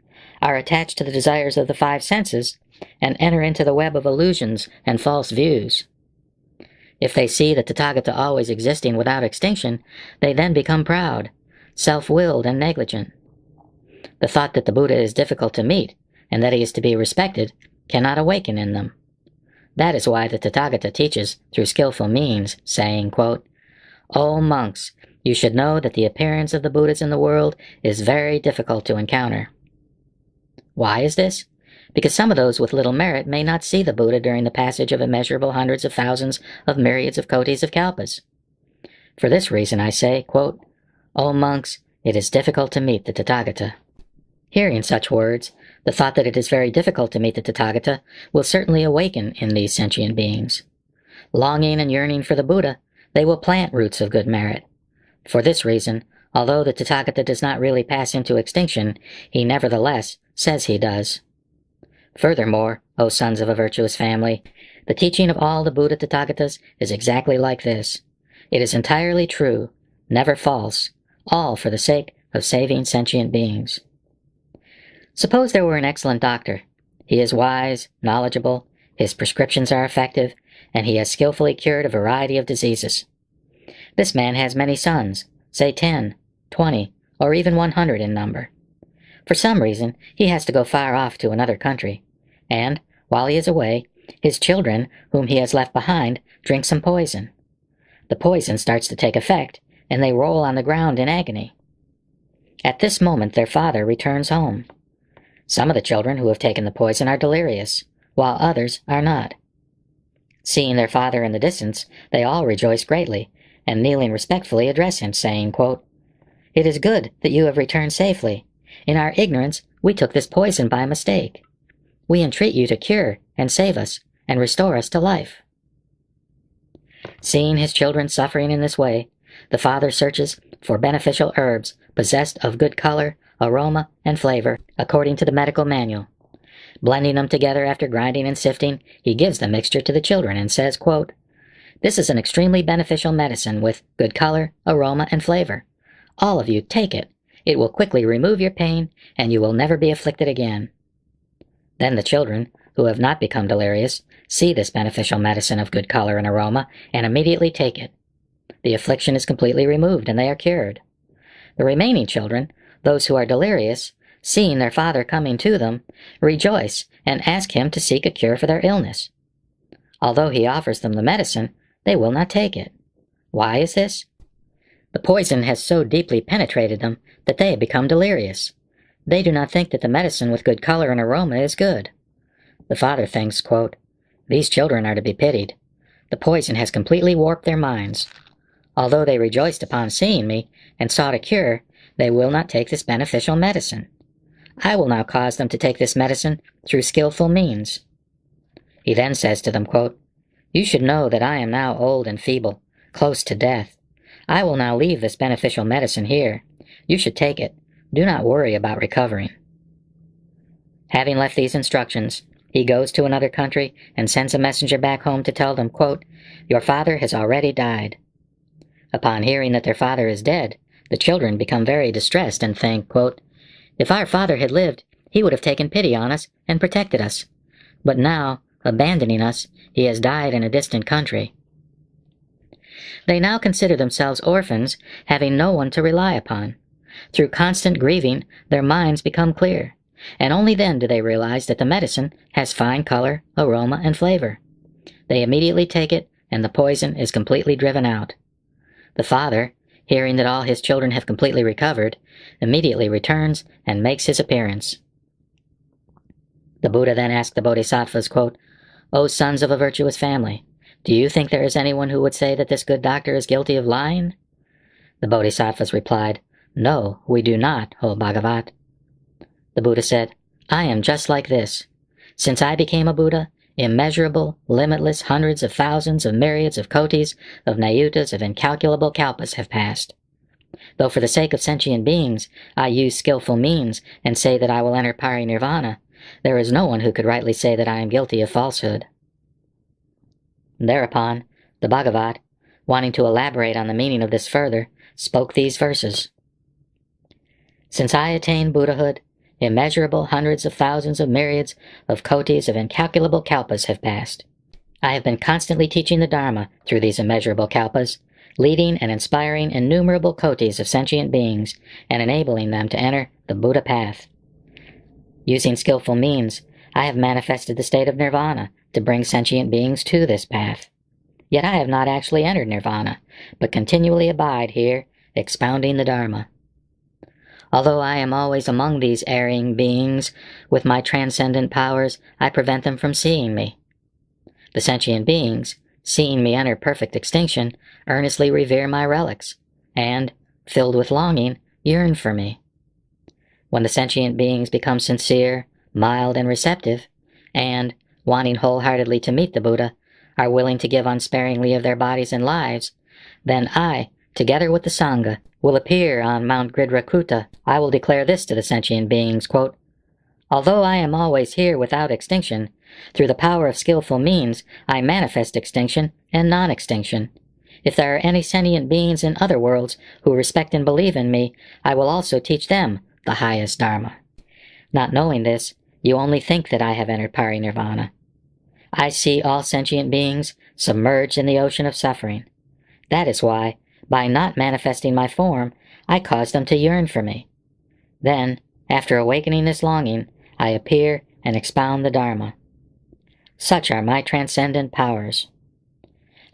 are attached to the desires of the five senses, and enter into the web of illusions and false views. If they see the Tathagata always existing without extinction, they then become proud, self-willed, and negligent. The thought that the Buddha is difficult to meet, and that he is to be respected, cannot awaken in them. That is why the Tathagata teaches through skillful means, saying, quote, O monks, you should know that the appearance of the Buddhas in the world is very difficult to encounter. Why is this? Because some of those with little merit may not see the Buddha during the passage of immeasurable hundreds of thousands of myriads of kotis of kalpas. For this reason I say, quote, O monks, it is difficult to meet the Tathagata. Hearing such words, the thought that it is very difficult to meet the Tathagata will certainly awaken in these sentient beings. Longing and yearning for the Buddha, they will plant roots of good merit. For this reason, although the Tathagata does not really pass into extinction, he nevertheless says he does. Furthermore, O sons of a virtuous family, the teaching of all the Buddha Tathagatas is exactly like this. It is entirely true, never false, all for the sake of saving sentient beings. Suppose there were an excellent doctor. He is wise, knowledgeable, his prescriptions are effective, and he has skillfully cured a variety of diseases. This man has many sons, say 10, 20, or even 100 in number. For some reason, he has to go far off to another country, and, while he is away, his children, whom he has left behind, drink some poison. The poison starts to take effect, and they roll on the ground in agony. At this moment their father returns home. Some of the children who have taken the poison are delirious, while others are not. Seeing their father in the distance, they all rejoice greatly, and kneeling respectfully address him, saying, quote, It is good that you have returned safely. In our ignorance, we took this poison by mistake. We entreat you to cure and save us, and restore us to life. Seeing his children suffering in this way, the father searches for beneficial herbs possessed of good color, aroma, and flavor, according to the medical manual. Blending them together after grinding and sifting, he gives the mixture to the children and says, quote, This is an extremely beneficial medicine with good color, aroma, and flavor. All of you take it, It will quickly remove your pain, and you will never be afflicted again." Then the children, who have not become delirious, see this beneficial medicine of good color and aroma, and immediately take it. The affliction is completely removed, and they are cured. The remaining children, those who are delirious, seeing their father coming to them, rejoice and ask him to seek a cure for their illness. Although he offers them the medicine, they will not take it. Why is this? The poison has so deeply penetrated them that they have become delirious. They do not think that the medicine with good color and aroma is good. The father thinks, quote, "These children are to be pitied. The poison has completely warped their minds. Although they rejoiced upon seeing me and sought a cure, they will not take this beneficial medicine. I will now cause them to take this medicine through skillful means." He then says to them, quote, "You should know that I am now old and feeble, close to death. I will now leave this beneficial medicine here. You should take it. Do not worry about recovering." Having left these instructions, he goes to another country and sends a messenger back home to tell them, quote, "Your father has already died." Upon hearing that their father is dead, the children become very distressed and think, quote, "If our father had lived, he would have taken pity on us and protected us. But now, abandoning us, he has died in a distant country." They now consider themselves orphans, having no one to rely upon. Through constant grieving, their minds become clear, and only then do they realize that the medicine has fine color, aroma, and flavor. They immediately take it, and the poison is completely driven out. The father, hearing that all his children have completely recovered, immediately returns and makes his appearance. The Buddha then asked the Bodhisattvas, quote, "O sons of a virtuous family, do you think there is anyone who would say that this good doctor is guilty of lying?" The Bodhisattvas replied, "No, we do not, O Bhagavat." The Buddha said, "I am just like this. Since I became a Buddha, immeasurable, limitless hundreds of thousands of myriads of kotis, of nayutas, of incalculable kalpas have passed. Though for the sake of sentient beings I use skillful means and say that I will enter parinirvana, there is no one who could rightly say that I am guilty of falsehood." Thereupon, the Bhagavat, wanting to elaborate on the meaning of this further, spoke these verses. "Since I attained Buddhahood, immeasurable hundreds of thousands of myriads of kotis of incalculable kalpas have passed. I have been constantly teaching the Dharma through these immeasurable kalpas, leading and inspiring innumerable kotis of sentient beings and enabling them to enter the Buddha path. Using skillful means, I have manifested the state of nirvana to bring sentient beings to this path. Yet I have not actually entered nirvana, but continually abide here, expounding the Dharma. Although I am always among these erring beings, with my transcendent powers I prevent them from seeing me. The sentient beings, seeing me enter perfect extinction, earnestly revere my relics, and, filled with longing, yearn for me. When the sentient beings become sincere, mild, and receptive, and, wanting wholeheartedly to meet the Buddha, are willing to give unsparingly of their bodies and lives, then I, together with the Sangha, will appear on Mount Gridhakuta. I will declare this to the sentient beings, quote, "Although I am always here without extinction, through the power of skillful means I manifest extinction and non-extinction. If there are any sentient beings in other worlds who respect and believe in me, I will also teach them the highest Dharma. Not knowing this, you only think that I have entered parinirvana. I see all sentient beings submerged in the ocean of suffering. That is why, by not manifesting my form, I cause them to yearn for me. Then, after awakening this longing, I appear and expound the Dharma. Such are my transcendent powers.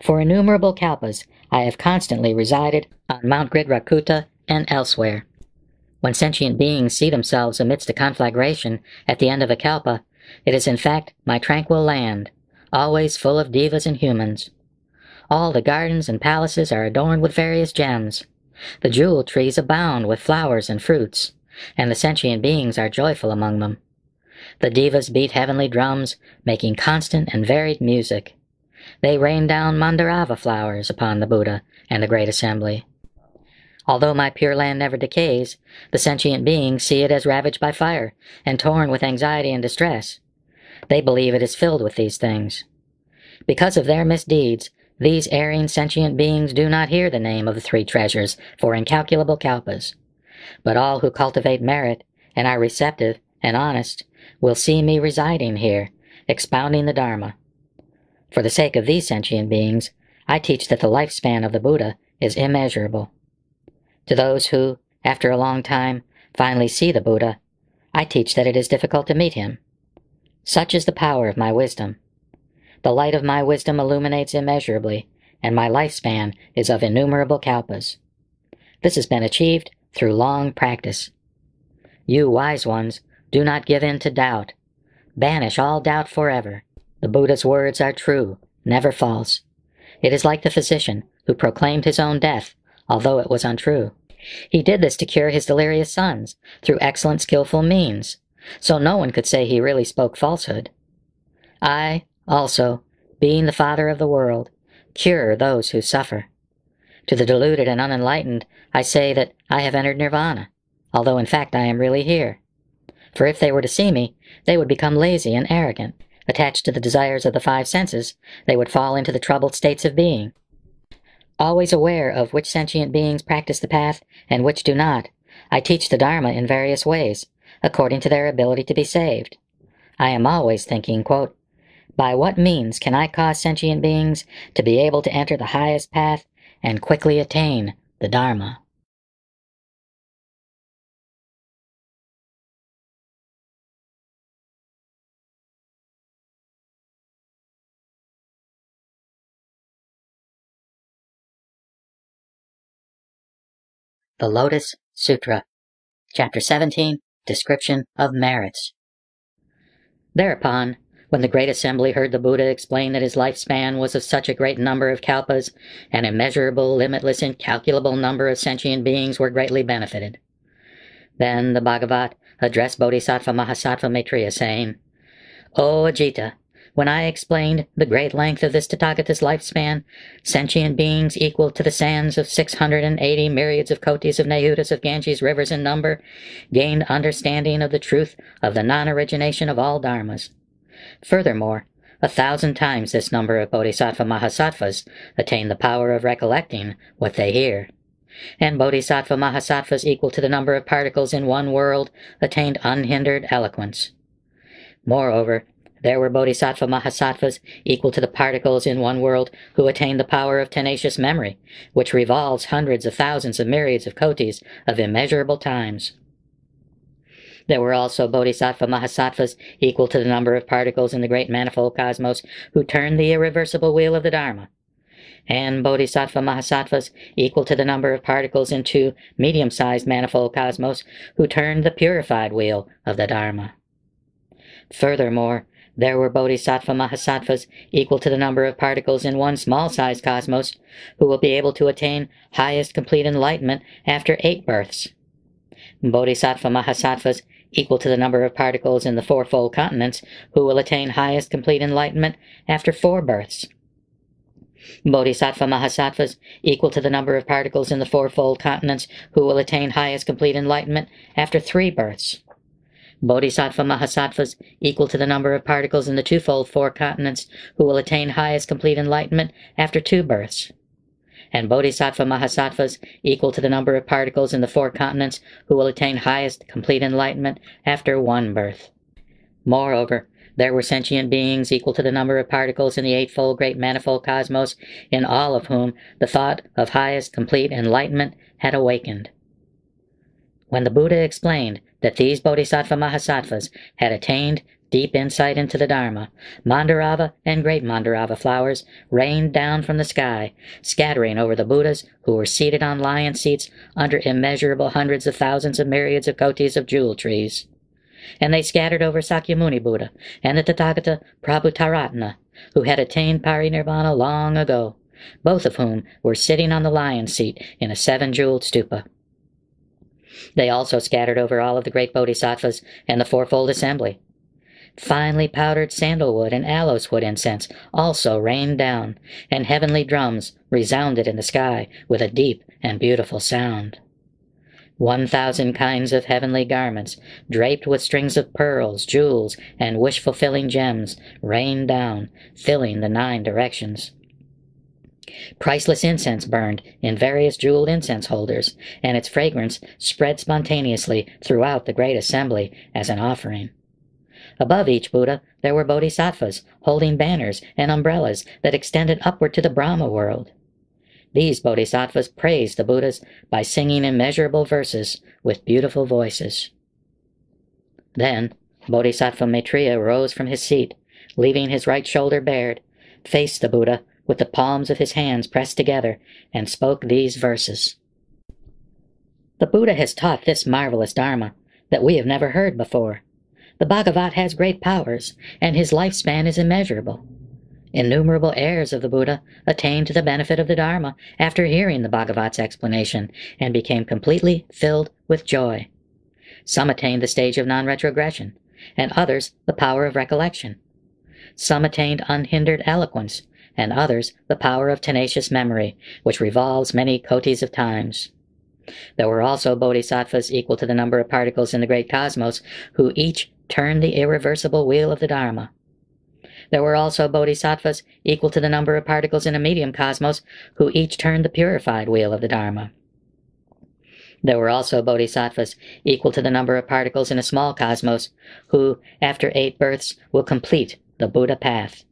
For innumerable kalpas, I have constantly resided on Mount Gridhakuta and elsewhere. When sentient beings see themselves amidst a conflagration at the end of a kalpa, it is in fact my tranquil land, always full of devas and humans. All the gardens and palaces are adorned with various gems. The jewel trees abound with flowers and fruits, and the sentient beings are joyful among them. The devas beat heavenly drums, making constant and varied music. They rain down mandarava flowers upon the Buddha and the great assembly. Although my pure land never decays, the sentient beings see it as ravaged by fire and torn with anxiety and distress. They believe it is filled with these things. Because of their misdeeds, these erring sentient beings do not hear the name of the three treasures for incalculable kalpas. but all who cultivate merit and are receptive and honest will see me residing here, expounding the Dharma. For the sake of these sentient beings, I teach that the lifespan of the Buddha is immeasurable. To those who, after a long time, finally see the Buddha, I teach that it is difficult to meet him. Such is the power of my wisdom. The light of my wisdom illuminates immeasurably, and my lifespan is of innumerable kalpas. This has been achieved through long practice. You wise ones, do not give in to doubt. Banish all doubt forever. The Buddha's words are true, never false. It is like the physician who proclaimed his own death, although it was untrue. He did this to cure his delirious sons, through excellent skillful means, so no one could say he really spoke falsehood. I, also, being the Father of the world, cure those who suffer. To the deluded and unenlightened, I say that I have entered nirvana, although in fact I am really here. For if they were to see me, they would become lazy and arrogant. Attached to the desires of the five senses, they would fall into the troubled states of being. Always aware of which sentient beings practice the path and which do not, I teach the Dharma in various ways, according to their ability to be saved. I am always thinking, quote, by what means can I cause sentient beings to be able to enter the highest path and quickly attain the Dharma? The Lotus Sutra, Chapter 17, Description of Merits. Thereupon, when the great assembly heard the Buddha explain that his lifespan was of such a great number of kalpas, an immeasurable, limitless, incalculable number of sentient beings were greatly benefited. Then the Bhagavat addressed Bodhisattva Mahasattva Maitreya, saying, O Ajita, when I explained the great length of this Tathagata's lifespan, sentient beings equal to the sands of 680 myriads of kotis of Nayutas of Ganges rivers in number gained understanding of the truth of the non-origination of all dharmas. Furthermore, 1,000 times this number of Bodhisattva Mahasattvas attain the power of recollecting what they hear. And Bodhisattva Mahasattvas equal to the number of particles in one world attained unhindered eloquence. Moreover, there were Bodhisattva Mahasattvas equal to the particles in one world who attained the power of tenacious memory, which revolves hundreds of thousands of myriads of kotis of immeasurable times. There were also Bodhisattva Mahasattvas equal to the number of particles in the great manifold cosmos who turned the irreversible wheel of the Dharma, and Bodhisattva Mahasattvas equal to the number of particles in two medium-sized manifold cosmos who turned the purified wheel of the Dharma. Furthermore, there were Bodhisattva Mahasattvas equal to the number of particles in one small-sized cosmos who will be able to attain highest complete enlightenment after 8 births. Bodhisattva Mahasattvas equal to the number of particles in the fourfold continents who will attain highest complete enlightenment after 4 births. Bodhisattva Mahasattvas equal to the number of particles in the fourfold continents who will attain highest complete enlightenment after 3 births. Bodhisattva Mahasattvas equal to the number of particles in the twofold 4 continents who will attain highest complete enlightenment after 2 births. And Bodhisattva Mahasattvas equal to the number of particles in the 4 continents who will attain highest complete enlightenment after 1 birth. Moreover, there were sentient beings equal to the number of particles in the eightfold great manifold cosmos, in all of whom the thought of highest complete enlightenment had awakened. When the Buddha explained that these Bodhisattva Mahasattvas had attained deep insight into the Dharma, Mandarava and Great Mandarava flowers rained down from the sky, scattering over the Buddhas who were seated on lion seats under immeasurable hundreds of thousands of myriads of kotis of jewel trees. And they scattered over Sakyamuni Buddha and the Tathagata Prabhutaratna, who had attained parinirvana long ago, both of whom were sitting on the lion seat in a 7-jeweled stupa. They also scattered over all of the great bodhisattvas and the fourfold assembly. Finely powdered sandalwood and aloes wood incense also rained down, and heavenly drums resounded in the sky with a deep and beautiful sound. 1,000 kinds of heavenly garments, draped with strings of pearls, jewels, and wish-fulfilling gems, rained down, filling the 9 directions. Priceless incense burned in various jeweled incense holders, and its fragrance spread spontaneously throughout the great assembly as an offering. Above each Buddha there were bodhisattvas holding banners and umbrellas that extended upward to the Brahma world. These bodhisattvas praised the Buddhas by singing immeasurable verses with beautiful voices. Then Bodhisattva Maitreya rose from his seat, leaving his right shoulder bared, faced the Buddha with the palms of his hands pressed together, and spoke these verses. The Buddha has taught this marvelous Dharma that we have never heard before. The Bhagavat has great powers, and his lifespan is immeasurable. Innumerable heirs of the Buddha attained to the benefit of the Dharma after hearing the Bhagavat's explanation, and became completely filled with joy. Some attained the stage of non-retrogression, and others the power of recollection. Some attained unhindered eloquence, and others the power of tenacious memory, which revolves many kotis of times. There were also bodhisattvas equal to the number of particles in the great cosmos, who each turned the irreversible wheel of the Dharma. There were also bodhisattvas equal to the number of particles in a medium cosmos, who each turned the purified wheel of the Dharma. There were also bodhisattvas equal to the number of particles in a small cosmos, who, after 8 births, will complete the Buddha path.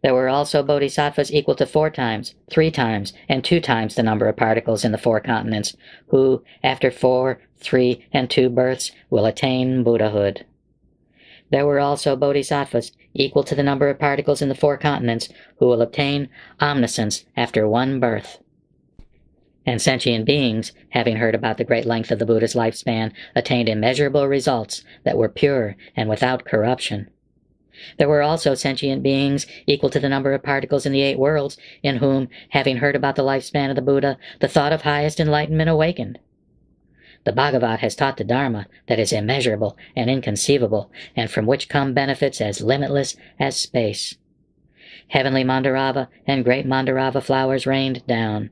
There were also bodhisattvas equal to 4 times, 3 times, and 2 times the number of particles in the 4 continents, who, after 4, 3, and 2 births, will attain Buddhahood. There were also bodhisattvas equal to the number of particles in the 4 continents, who will obtain omniscience after 1 birth. And sentient beings, having heard about the great length of the Buddha's lifespan, attained immeasurable results that were pure and without corruption. There were also sentient beings equal to the number of particles in the 8 worlds, in whom, having heard about the lifespan of the Buddha, the thought of highest enlightenment awakened. The Bhagavat has taught the Dharma that is immeasurable and inconceivable, and from which come benefits as limitless as space. Heavenly Mandarava and great Mandarava flowers rained down,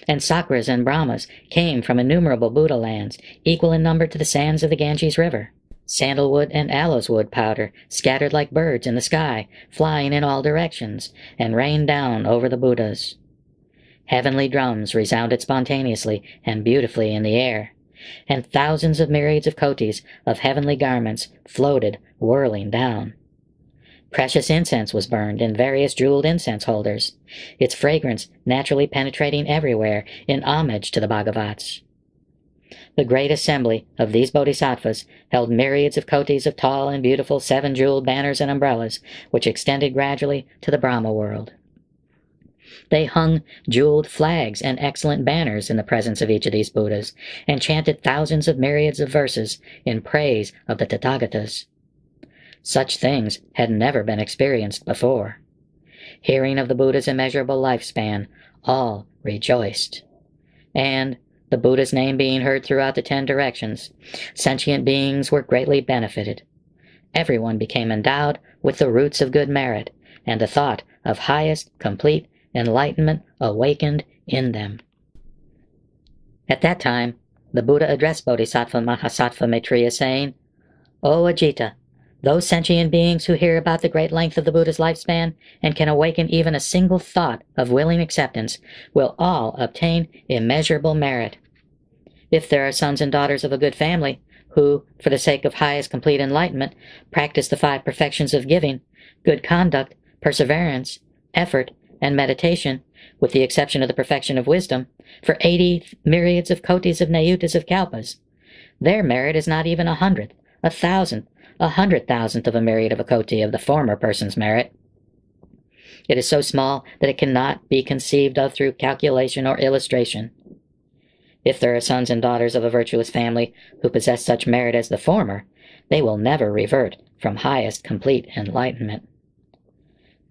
and Sakras and Brahmas came from innumerable Buddha lands, equal in number to the sands of the Ganges River. Sandalwood and aloes wood powder scattered like birds in the sky, flying in all directions, and rained down over the Buddhas. Heavenly drums resounded spontaneously and beautifully in the air, and thousands of myriads of kotis of heavenly garments floated whirling down. Precious incense was burned in various jeweled incense holders, its fragrance naturally penetrating everywhere in homage to the Bhagavats. The great assembly of these bodhisattvas held myriads of kotis of tall and beautiful 7-jeweled banners and umbrellas, which extended gradually to the Brahma world. They hung jeweled flags and excellent banners in the presence of each of these Buddhas, and chanted thousands of myriads of verses in praise of the Tathagatas. Such things had never been experienced before. Hearing of the Buddha's immeasurable lifespan, all rejoiced. And, the Buddha's name being heard throughout the 10 directions, sentient beings were greatly benefited. Everyone became endowed with the roots of good merit, and the thought of highest, complete enlightenment awakened in them. At that time, the Buddha addressed Bodhisattva Mahasattva Maitreya, saying, O Ajita, those sentient beings who hear about the great length of the Buddha's lifespan and can awaken even a single thought of willing acceptance will all obtain immeasurable merit. If there are sons and daughters of a good family who, for the sake of highest complete enlightenment, practice the 5 perfections of giving, good conduct, perseverance, effort, and meditation, with the exception of the perfection of wisdom, for 80 myriads of kotis of nayutas of kalpas, their merit is not even 100th, 1,000th, 100,000th of a myriad of a koti of the former person's merit. It is so small that it cannot be conceived of through calculation or illustration. If there are sons and daughters of a virtuous family who possess such merit as the former, they will never revert from highest complete enlightenment.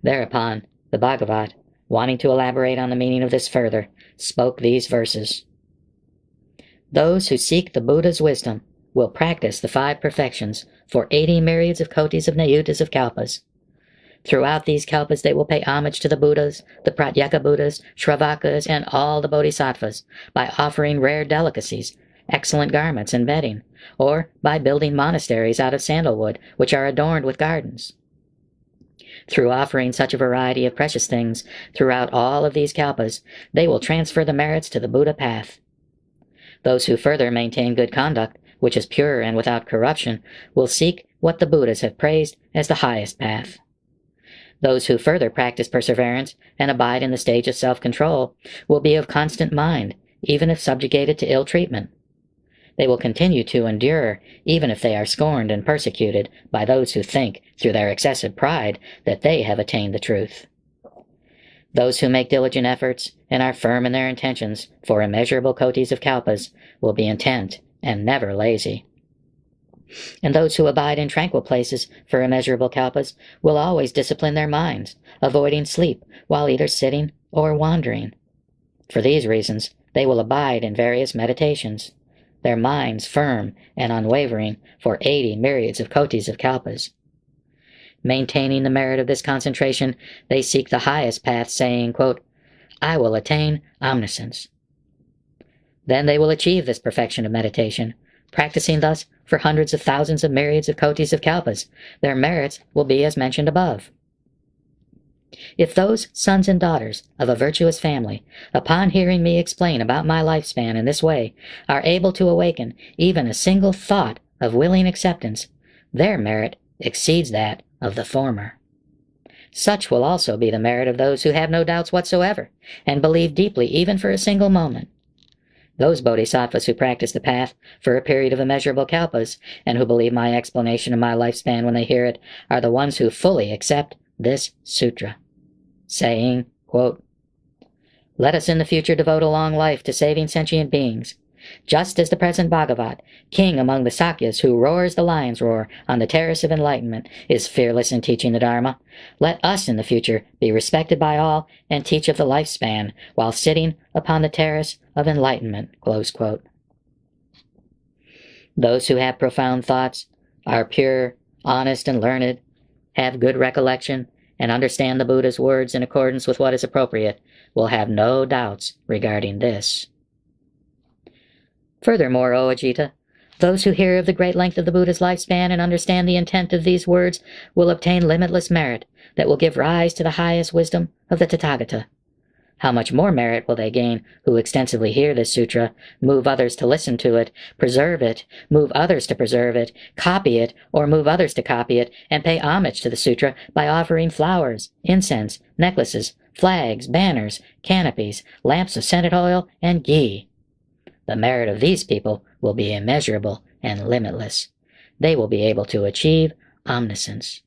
Thereupon, the Bhagavat, wanting to elaborate on the meaning of this further, spoke these verses. Those who seek the Buddha's wisdom will practice the 5 perfections for 80 myriads of kotis of nayutas of kalpas. Throughout these kalpas they will pay homage to the Buddhas, the Pratyeka Buddhas, Shravakas, and all the Bodhisattvas by offering rare delicacies, excellent garments and bedding, or by building monasteries out of sandalwood, which are adorned with gardens. Through offering such a variety of precious things throughout all of these kalpas, they will transfer the merits to the Buddha path. Those who further maintain good conduct, which is pure and without corruption, will seek what the Buddhas have praised as the highest path. Those who further practice perseverance and abide in the stage of self-control will be of constant mind, even if subjugated to ill treatment. They will continue to endure, even if they are scorned and persecuted by those who think, through their excessive pride, that they have attained the truth. Those who make diligent efforts and are firm in their intentions for immeasurable kotis of kalpas will be intent and never lazy. And those who abide in tranquil places for immeasurable kalpas will always discipline their minds, avoiding sleep while either sitting or wandering. For these reasons, they will abide in various meditations, their minds firm and unwavering for 80 myriads of kotis of kalpas. Maintaining the merit of this concentration, they seek the highest path, saying, quote, I will attain omniscience. Then they will achieve this perfection of meditation. Practicing thus for hundreds of thousands of myriads of kotis of kalpas, their merits will be as mentioned above. If those sons and daughters of a virtuous family, upon hearing me explain about my lifespan in this way, are able to awaken even a single thought of willing acceptance, their merit exceeds that of the former. Such will also be the merit of those who have no doubts whatsoever, and believe deeply even for a single moment. Those bodhisattvas who practice the path for a period of immeasurable kalpas, and who believe my explanation of my lifespan when they hear it, are the ones who fully accept this sutra, saying, quote, Let us in the future devote a long life to saving sentient beings. Just as the present Bhagavat, king among the Sakyas who roars the lion's roar on the terrace of enlightenment, is fearless in teaching the Dharma, let us in the future be respected by all and teach of the lifespan while sitting upon the terrace of enlightenment. Close quote. Those who have profound thoughts, are pure, honest, and learned, have good recollection, and understand the Buddha's words in accordance with what is appropriate, will have no doubts regarding this. Furthermore, O Ajita, those who hear of the great length of the Buddha's lifespan and understand the intent of these words will obtain limitless merit that will give rise to the highest wisdom of the Tathagata. How much more merit will they gain who extensively hear this sutra, move others to listen to it, preserve it, move others to preserve it, copy it, or move others to copy it, and pay homage to the sutra by offering flowers, incense, necklaces, flags, banners, canopies, lamps of scented oil, and ghee. The merit of these people will be immeasurable and limitless. They will be able to achieve omniscience.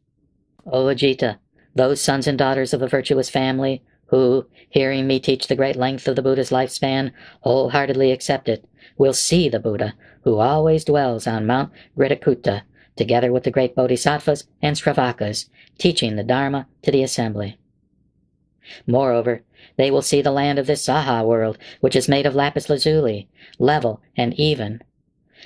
O Ajita, those sons and daughters of a virtuous family, who, hearing me teach the great length of the Buddha's lifespan, wholeheartedly accept it, will see the Buddha, who always dwells on Mount Gridakutta, together with the great bodhisattvas and sravakas, teaching the Dharma to the assembly. Moreover, they will see the land of this Saha world, which is made of lapis lazuli, level and even.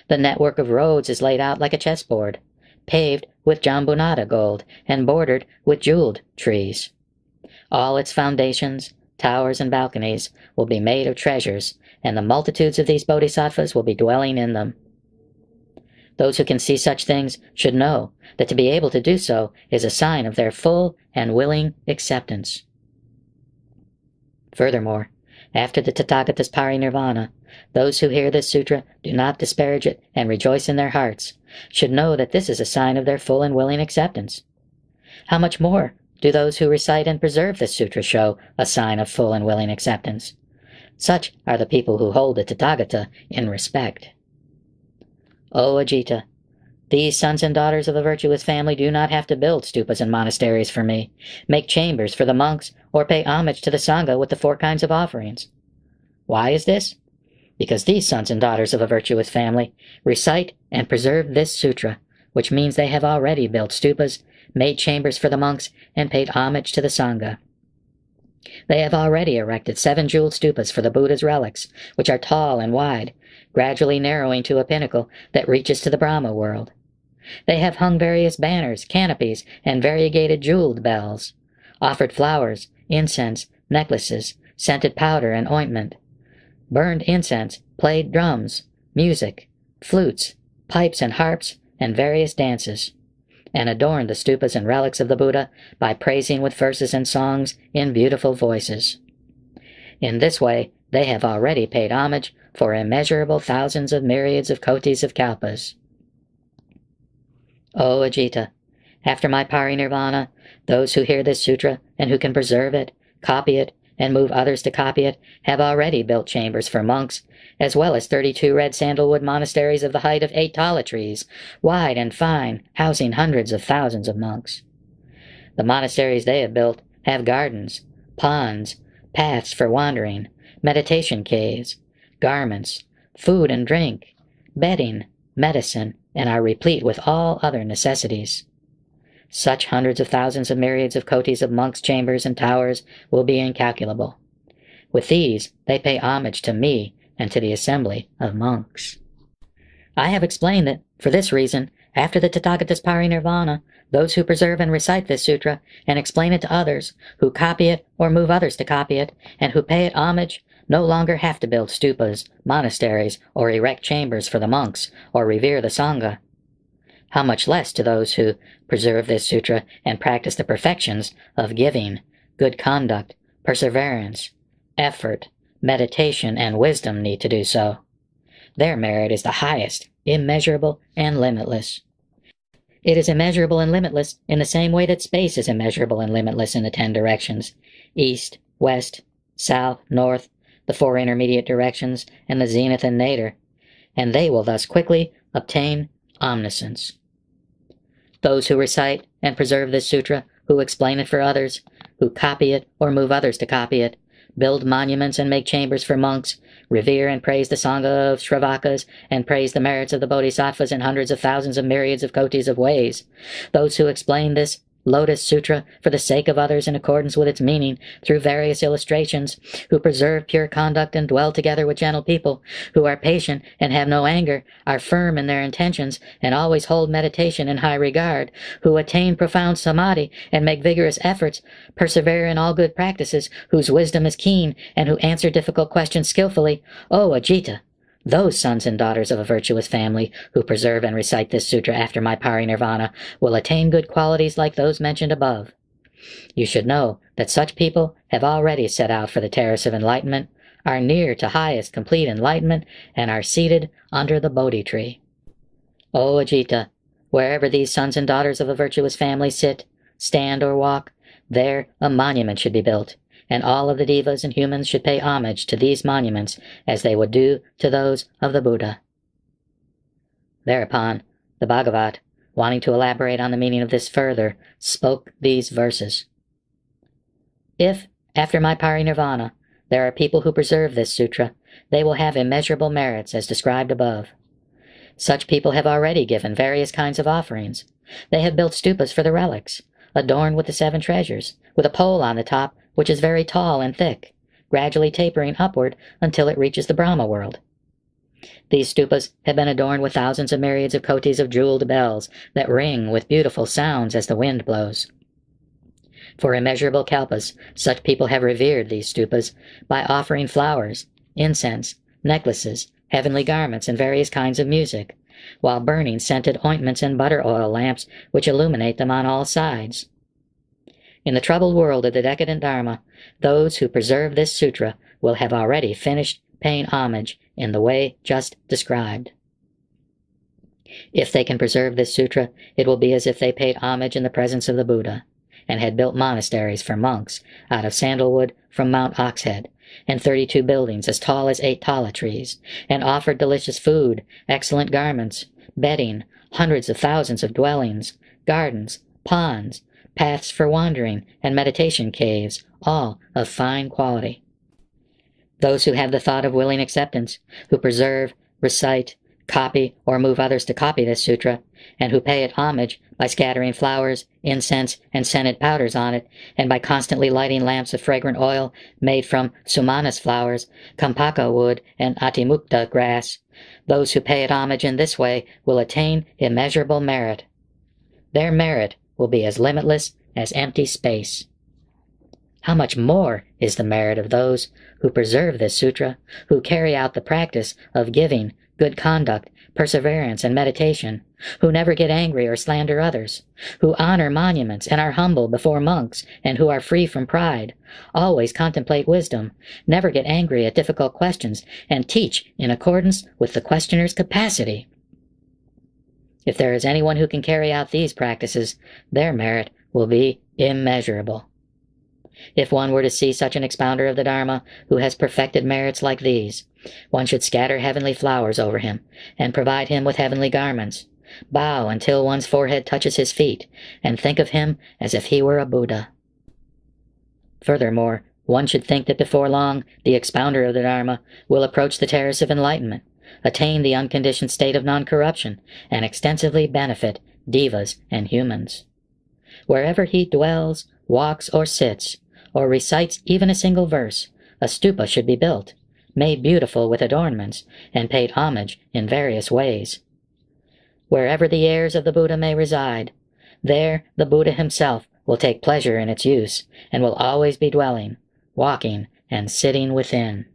The network of roads is laid out like a chessboard, paved with jambunada gold and bordered with jeweled trees. All its foundations, towers, and balconies will be made of treasures, and the multitudes of these bodhisattvas will be dwelling in them. Those who can see such things should know that to be able to do so is a sign of their full and willing acceptance. Furthermore, after the Tathagata's parinirvana, those who hear this sutra do not disparage it and rejoice in their hearts, should know that this is a sign of their full and willing acceptance. How much more do those who recite and preserve this sutra show a sign of full and willing acceptance? Such are the people who hold the Tathagata in respect. O Ajita, these sons and daughters of a virtuous family do not have to build stupas and monasteries for me, make chambers for the monks, or pay homage to the Sangha with the 4 kinds of offerings. Why is this? Because these sons and daughters of a virtuous family recite and preserve this sutra, which means they have already built stupas, made chambers for the monks, and paid homage to the Sangha. They have already erected 7 jeweled stupas for the Buddha's relics, which are tall and wide, gradually narrowing to a pinnacle that reaches to the Brahma world. They have hung various banners, canopies, and variegated jeweled bells, offered flowers, incense, necklaces, scented powder and ointment, burned incense, played drums, music, flutes, pipes and harps, and various dances. and adorn the stupas and relics of the Buddha by praising with verses and songs in beautiful voices. In this way, they have already paid homage for immeasurable thousands of myriads of kotis of kalpas. O Ajita, after my parinirvana, those who hear this sutra and who can preserve it, copy it, and move others to copy it, have already built chambers for monks, as well as 32 red sandalwood monasteries of the height of 8 tala trees, wide and fine, housing hundreds of thousands of monks. The monasteries they have built have gardens, ponds, paths for wandering, meditation caves, garments, food and drink, bedding, medicine, and are replete with all other necessities. Such hundreds of thousands of myriads of kotis of monks' chambers and towers will be incalculable. With these they pay homage to me and to the assembly of monks. I have explained that, for this reason, after the Tathagata's parinirvana, those who preserve and recite this sutra and explain it to others, who copy it or move others to copy it, and who pay it homage, no longer have to build stupas, monasteries, or erect chambers for the monks, or revere the Sangha. How much less to those who preserve this sutra and practice the perfections of giving, good conduct, perseverance, effort, meditation, and wisdom need to do so. Their merit is the highest, immeasurable, and limitless. It is immeasurable and limitless in the same way that space is immeasurable and limitless in the 10 directions, east, west, south, north, the 4 intermediate directions, and the zenith and nadir, and they will thus quickly obtain omniscience. Those who recite and preserve this sutra, who explain it for others, who copy it or move others to copy it, build monuments and make chambers for monks, revere and praise the Sangha of Shravakas, and praise the merits of the Bodhisattvas in hundreds of thousands of myriads of kotis of ways. Those who explain this Lotus Sutra for the sake of others in accordance with its meaning through various illustrations, who preserve pure conduct and dwell together with gentle people, who are patient and have no anger, are firm in their intentions, and always hold meditation in high regard, who attain profound samadhi and make vigorous efforts, persevere in all good practices, whose wisdom is keen, and who answer difficult questions skillfully, O Ajita, those sons and daughters of a virtuous family who preserve and recite this sutra after my parinirvana will attain good qualities like those mentioned above. You should know that such people have already set out for the terrace of enlightenment, are near to highest complete enlightenment, and are seated under the Bodhi tree. O Ajita, wherever these sons and daughters of a virtuous family sit, stand, or walk, there a monument should be built, and all of the devas and humans should pay homage to these monuments as they would do to those of the Buddha. Thereupon, the Bhagavat, wanting to elaborate on the meaning of this further, spoke these verses. If, after my parinirvana, there are people who preserve this sutra, they will have immeasurable merits as described above. Such people have already given various kinds of offerings. They have built stupas for the relics, adorned with the 7 treasures, with a pole on the top which is very tall and thick, gradually tapering upward until it reaches the Brahma world. These stupas have been adorned with thousands of myriads of kotis of jeweled bells that ring with beautiful sounds as the wind blows. For immeasurable kalpas, such people have revered these stupas by offering flowers, incense, necklaces, heavenly garments, and various kinds of music, while burning scented ointments and butter oil lamps which illuminate them on all sides. In the troubled world of the decadent Dharma, those who preserve this sutra will have already finished paying homage in the way just described. If they can preserve this sutra, it will be as if they paid homage in the presence of the Buddha, and had built monasteries for monks out of sandalwood from Mount Oxhead, and 32 buildings as tall as 8 tala trees, and offered delicious food, excellent garments, bedding, hundreds of thousands of dwellings, gardens, ponds, paths for wandering, and meditation caves, all of fine quality. Those who have the thought of willing acceptance, who preserve, recite, copy, or move others to copy this sutra, and who pay it homage by scattering flowers, incense, and scented powders on it, and by constantly lighting lamps of fragrant oil made from sumanas flowers, kampaka wood, and atimukta grass, those who pay it homage in this way will attain immeasurable merit. Their merit will be as limitless as empty space. how much more is the merit of those who preserve this sutra, who carry out the practice of giving, good conduct, perseverance, and meditation, who never get angry or slander others, who honor monuments and are humble before monks and who are free from pride, always contemplate wisdom, never get angry at difficult questions, and teach in accordance with the questioner's capacity. If there is anyone who can carry out these practices, their merit will be immeasurable. If one were to see such an expounder of the Dharma who has perfected merits like these, one should scatter heavenly flowers over him, and provide him with heavenly garments, bow until one's forehead touches his feet, and think of him as if he were a Buddha. Furthermore, one should think that before long the expounder of the Dharma will approach the terrace of enlightenment, attain the unconditioned state of non-corruption, and extensively benefit devas and humans. Wherever he dwells, walks, or sits, or recites even a single verse, a stupa should be built, made beautiful with adornments, and paid homage in various ways. Wherever the heirs of the Buddha may reside, there the Buddha himself will take pleasure in its use, and will always be dwelling, walking, and sitting within.